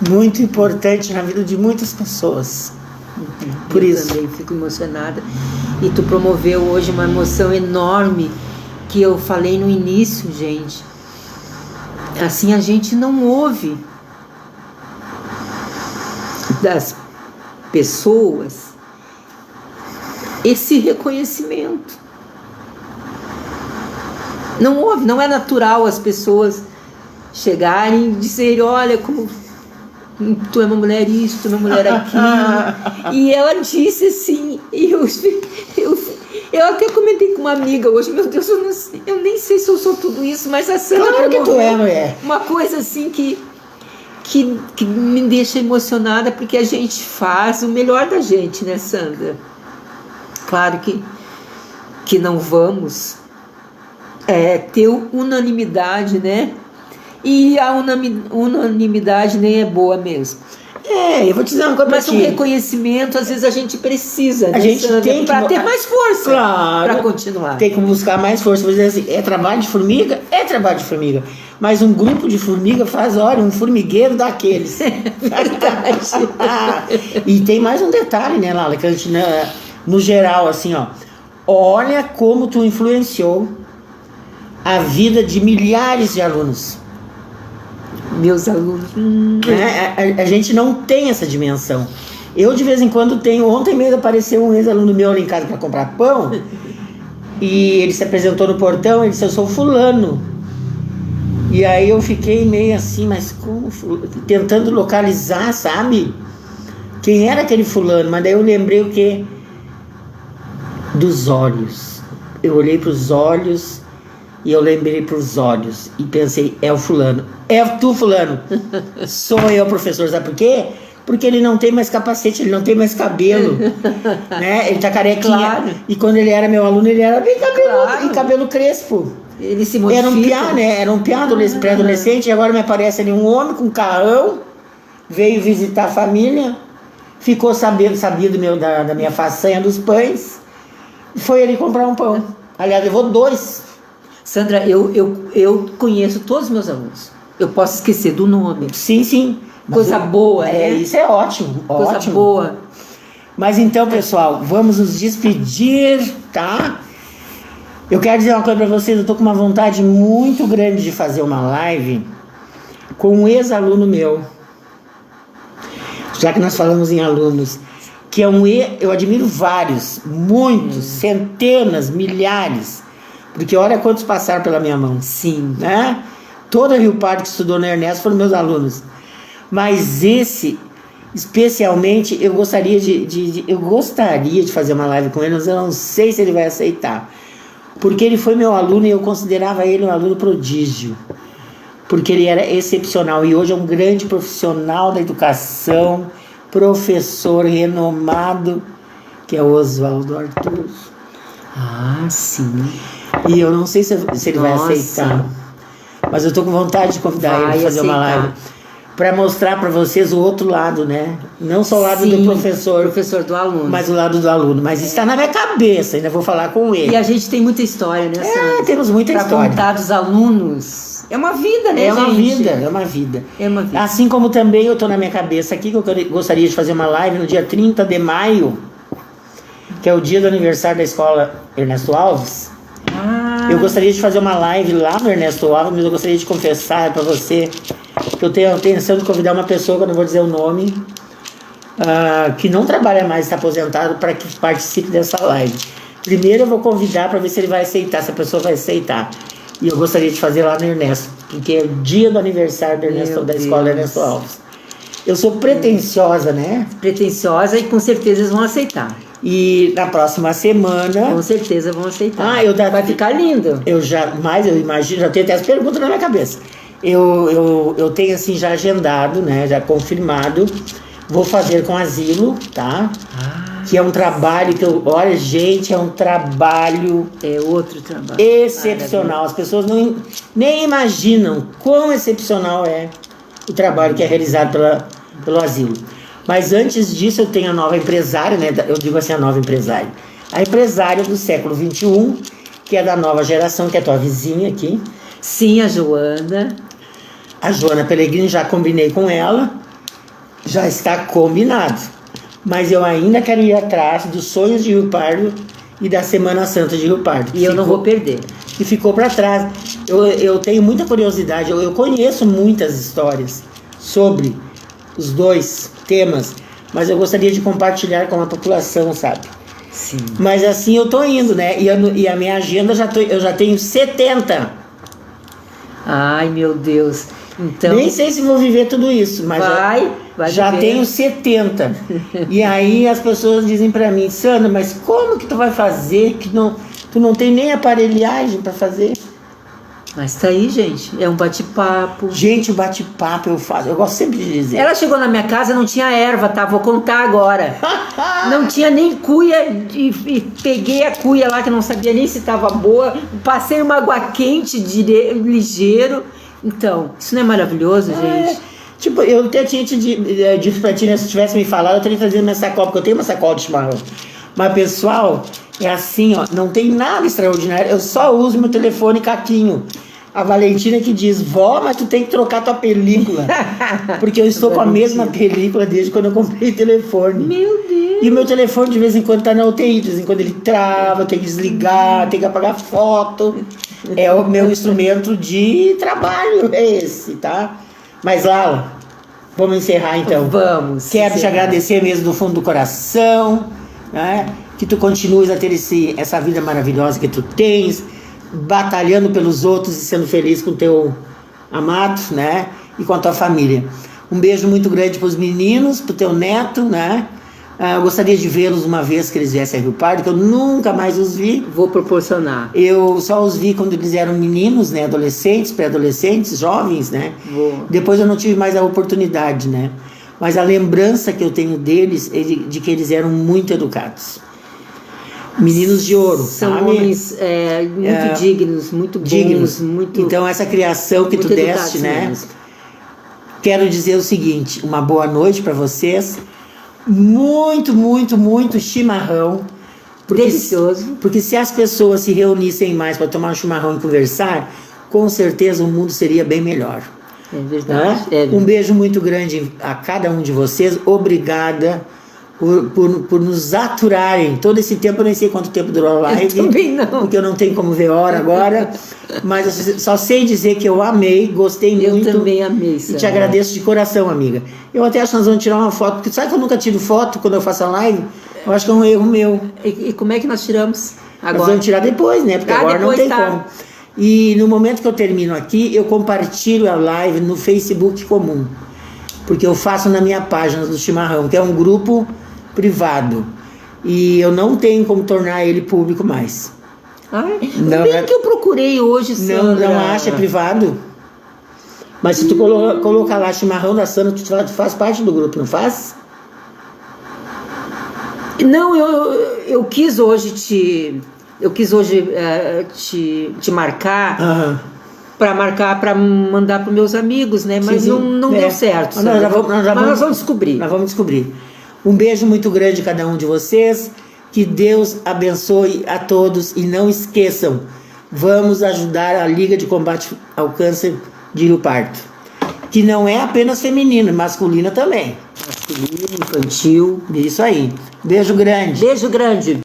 muito importante na vida de muitas pessoas. Por isso. Eu também fico emocionada. E tu promoveu hoje uma emoção enorme, que eu falei no início, gente. Assim, a gente não ouve das pessoas esse reconhecimento. Não houve, não é natural as pessoas chegarem e dizer, olha, como tu é uma mulher isso, tu é uma mulher aquilo. E ela disse assim, e eu até comentei com uma amiga hoje, meu Deus, eu nem sei se eu sou tudo isso, mas a Sandra claro que tu é, mulher. Uma coisa assim que me deixa emocionada, porque a gente faz o melhor da gente, né, Sandra? Claro que não vamos ter unanimidade, né? E a unanimidade nem é boa mesmo. Eu vou te dizer uma coisa. Mas um reconhecimento, às vezes a gente precisa, né, a gente Sandra, tem para ter mais força, claro, para continuar. Tem que buscar mais força. Vou dizer assim, é trabalho de formiga? É trabalho de formiga. Mas um grupo de formiga faz, olha, um formigueiro daqueles. Verdade. E tem mais um detalhe, né, Lala, que a gente, no geral, assim, ó, olha como tu influenciou a vida de milhares de alunos. Meus alunos. A gente não tem essa dimensão. Eu, de vez em quando, tenho. Ontem mesmo apareceu um ex-aluno meu ali em casa para comprar pão. E ele se apresentou no portão. Ele disse: eu sou fulano. E aí eu fiquei meio assim, mas como? Tentando localizar, sabe? Quem era aquele fulano? Mas daí eu lembrei o quê? Dos olhos. Eu olhei para os olhos. E eu lembrei para os olhos e pensei, é o fulano. É tu, fulano. Sou eu, professor. Sabe por quê? Porque ele não tem mais capacete, ele não tem mais cabelo. Né? Ele tá carequinha. Claro. E quando ele era meu aluno, ele era bem cabeludo, claro. E cabelo crespo. Ele se modifica. Era um piá, né? Era um piá pré-adolescente. E agora me aparece ali um homem com um carrão. Veio visitar a família. Ficou sabido da minha façanha dos pães. Foi ali comprar um pão. Aliás, levou 2. Sandra, eu conheço todos os meus alunos. Eu posso esquecer do nome. Sim. Coisa boa, né? Isso é ótimo. Coisa ótimo. boa. Mas então, pessoal, vamos nos despedir, tá? Eu quero dizer uma coisa pra vocês. Eu tô com uma vontade muito grande de fazer uma live com um ex-aluno meu. Já que nós falamos em alunos. Que é eu admiro vários, muitos, centenas, milhares. Porque olha quantos passaram pela minha mão. Sim. Né? Toda a Rio Parque que estudou na Ernesto foram meus alunos. Mas esse, especialmente, eu gostaria de fazer uma live com ele, mas eu não sei se ele vai aceitar. Porque ele foi meu aluno e eu considerava ele um aluno prodígio. Porque ele era excepcional. E hoje é um grande profissional da educação, professor renomado, que é o Oswaldo Arthur. Ah, sim. E eu não sei se ele vai aceitar. Mas eu tô com vontade de convidar ele para fazer uma live. Para mostrar para vocês o outro lado, né? Não só o lado do professor do aluno. Mas o lado do aluno. Mas isso está na minha cabeça, ainda vou falar com ele. E a gente tem muita história, né, Sandra? Temos muita história. Para contar dos alunos. É uma vida, né, gente? É uma vida. Assim como também eu tô na minha cabeça aqui, que eu gostaria de fazer uma live no dia 30 de maio, que é o dia do aniversário da escola Ernesto Alves. Eu gostaria de fazer uma live lá no Ernesto Alves, mas eu gostaria de confessar para você que eu tenho a intenção de convidar uma pessoa, que eu não vou dizer o nome, que não trabalha mais, está aposentado, para que participe dessa live. Primeiro eu vou convidar para ver se ele vai aceitar, se a pessoa vai aceitar. E eu gostaria de fazer lá no Ernesto, porque é o dia do aniversário do Ernesto, da escola Ernesto Alves. Eu sou pretensiosa, né? Pretensiosa, e com certeza eles vão aceitar. E na próxima semana... Com certeza vão aceitar. Vai ficar lindo. Eu imagino, já tenho até as perguntas na minha cabeça. Eu tenho assim já agendado, né? Já confirmado. Vou fazer com asilo, tá? Que é um trabalho que olha, gente, é um trabalho... É outro trabalho. Excepcional. As pessoas nem imaginam quão excepcional é o trabalho que é realizado pelo asilo. Mas antes disso, eu tenho a nova empresária, né? Eu digo assim, a nova empresária. A empresária do século XXI, que é da nova geração, que é a tua vizinha aqui. Sim, a Joana. A Joana Pellegrini, já combinei com ela. Já está combinado. Mas eu ainda quero ir atrás dos sonhos de Rio Pardo e da Semana Santa de Rio Pardo. E eu não vou perder. Que ficou para trás. Eu tenho muita curiosidade. Eu conheço muitas histórias sobre os dois temas, mas eu gostaria de compartilhar com a população, sabe? Sim. Mas assim eu tô indo, né? E a minha agenda eu já tenho 70. Ai, meu Deus. Então, nem sei se vou viver tudo isso, mas vai já viver. Tenho 70. E aí as pessoas dizem pra mim, Sandra, mas como que tu vai fazer que tu não tem nem aparelhagem pra fazer? Mas tá aí, gente. É um bate-papo. Gente, o bate-papo eu faço. Eu gosto sempre de dizer. Ela chegou na minha casa, não tinha erva, tá? Vou contar agora. Não tinha nem cuia e peguei a cuia lá que eu não sabia nem se tava boa. Passei uma água quente ligeiro. Então, isso não é maravilhoso, gente? Tipo, eu até tinha dito pra ti, né, se tivesse me falado, eu teria trazido minha sacola, porque eu tenho uma sacola de chimarrão. Mas, pessoal, é assim, ó, não tem nada extraordinário. Eu só uso meu telefone caquinho. A Valentina que diz, vó, mas tu tem que trocar tua película. Porque eu estou com a mesma película desde quando eu comprei o telefone. Meu Deus! E o meu telefone de vez em quando tá na UTI, de vez em quando ele trava, tem que desligar, tem que apagar foto. É o meu instrumento de trabalho, é esse, tá? Mas, Lala, vamos encerrar então. Vamos. Quero te agradecer mesmo do fundo do coração, né? Que tu continues a ter essa vida maravilhosa que tu tens, batalhando pelos outros e sendo feliz com o teu amado, né? E com a tua família. Um beijo muito grande para os meninos, para o teu neto, né? Eu gostaria de vê-los uma vez que eles viessem a Rio Pardo, que eu nunca mais os vi. Vou proporcionar. Eu só os vi quando eles eram meninos, né? Adolescentes, pré-adolescentes, jovens, né? Depois eu não tive mais a oportunidade, né? Mas a lembrança que eu tenho deles é de que eles eram muito educados. Meninos de ouro, são sabe? Homens muito dignos, muito bons, muito. Então essa criação que tu deste, né? Mesmo. Quero dizer o seguinte, uma boa noite para vocês. Muito, muito, muito chimarrão. Delicioso. Porque se as pessoas se reunissem mais para tomar um chimarrão e conversar, com certeza o mundo seria bem melhor. É verdade. Né? Um beijo muito grande a cada um de vocês. Obrigada por nos aturarem. Todo esse tempo, eu nem sei quanto tempo durou a live. Eu também não. Porque eu não tenho como ver a hora agora. Mas eu só sei dizer que eu amei, gostei muito. Eu também amei, Sandra. E te agradeço de coração, amiga. Eu até acho que nós vamos tirar uma foto, porque sabe que eu nunca tiro foto quando eu faço a live? Eu acho que é um erro meu. E como é que nós tiramos agora? Nós vamos tirar depois, né? Porque agora não tem como. E no momento que eu termino aqui, eu compartilho a live no Facebook comum. Porque eu faço na minha página do Chimarrão, que é um grupo privado. E eu não tenho como tornar ele público mais. Não, bem que eu procurei hoje, Sandra. Não acha, é privado. Mas se tu colocar lá Chimarrão da Sandra, tu faz parte do grupo, não faz? Não, eu quis hoje te marcar. Para mandar para meus amigos, né? Mas sim. Não deu certo. Nós vamos descobrir. Nós vamos descobrir. Um beijo muito grande a cada um de vocês. Que Deus abençoe a todos. E não esqueçam, vamos ajudar a Liga de Combate ao Câncer de Rio Pardo. Que não é apenas feminino, masculina também. Masculino, infantil. Isso aí. Beijo grande. Beijo grande.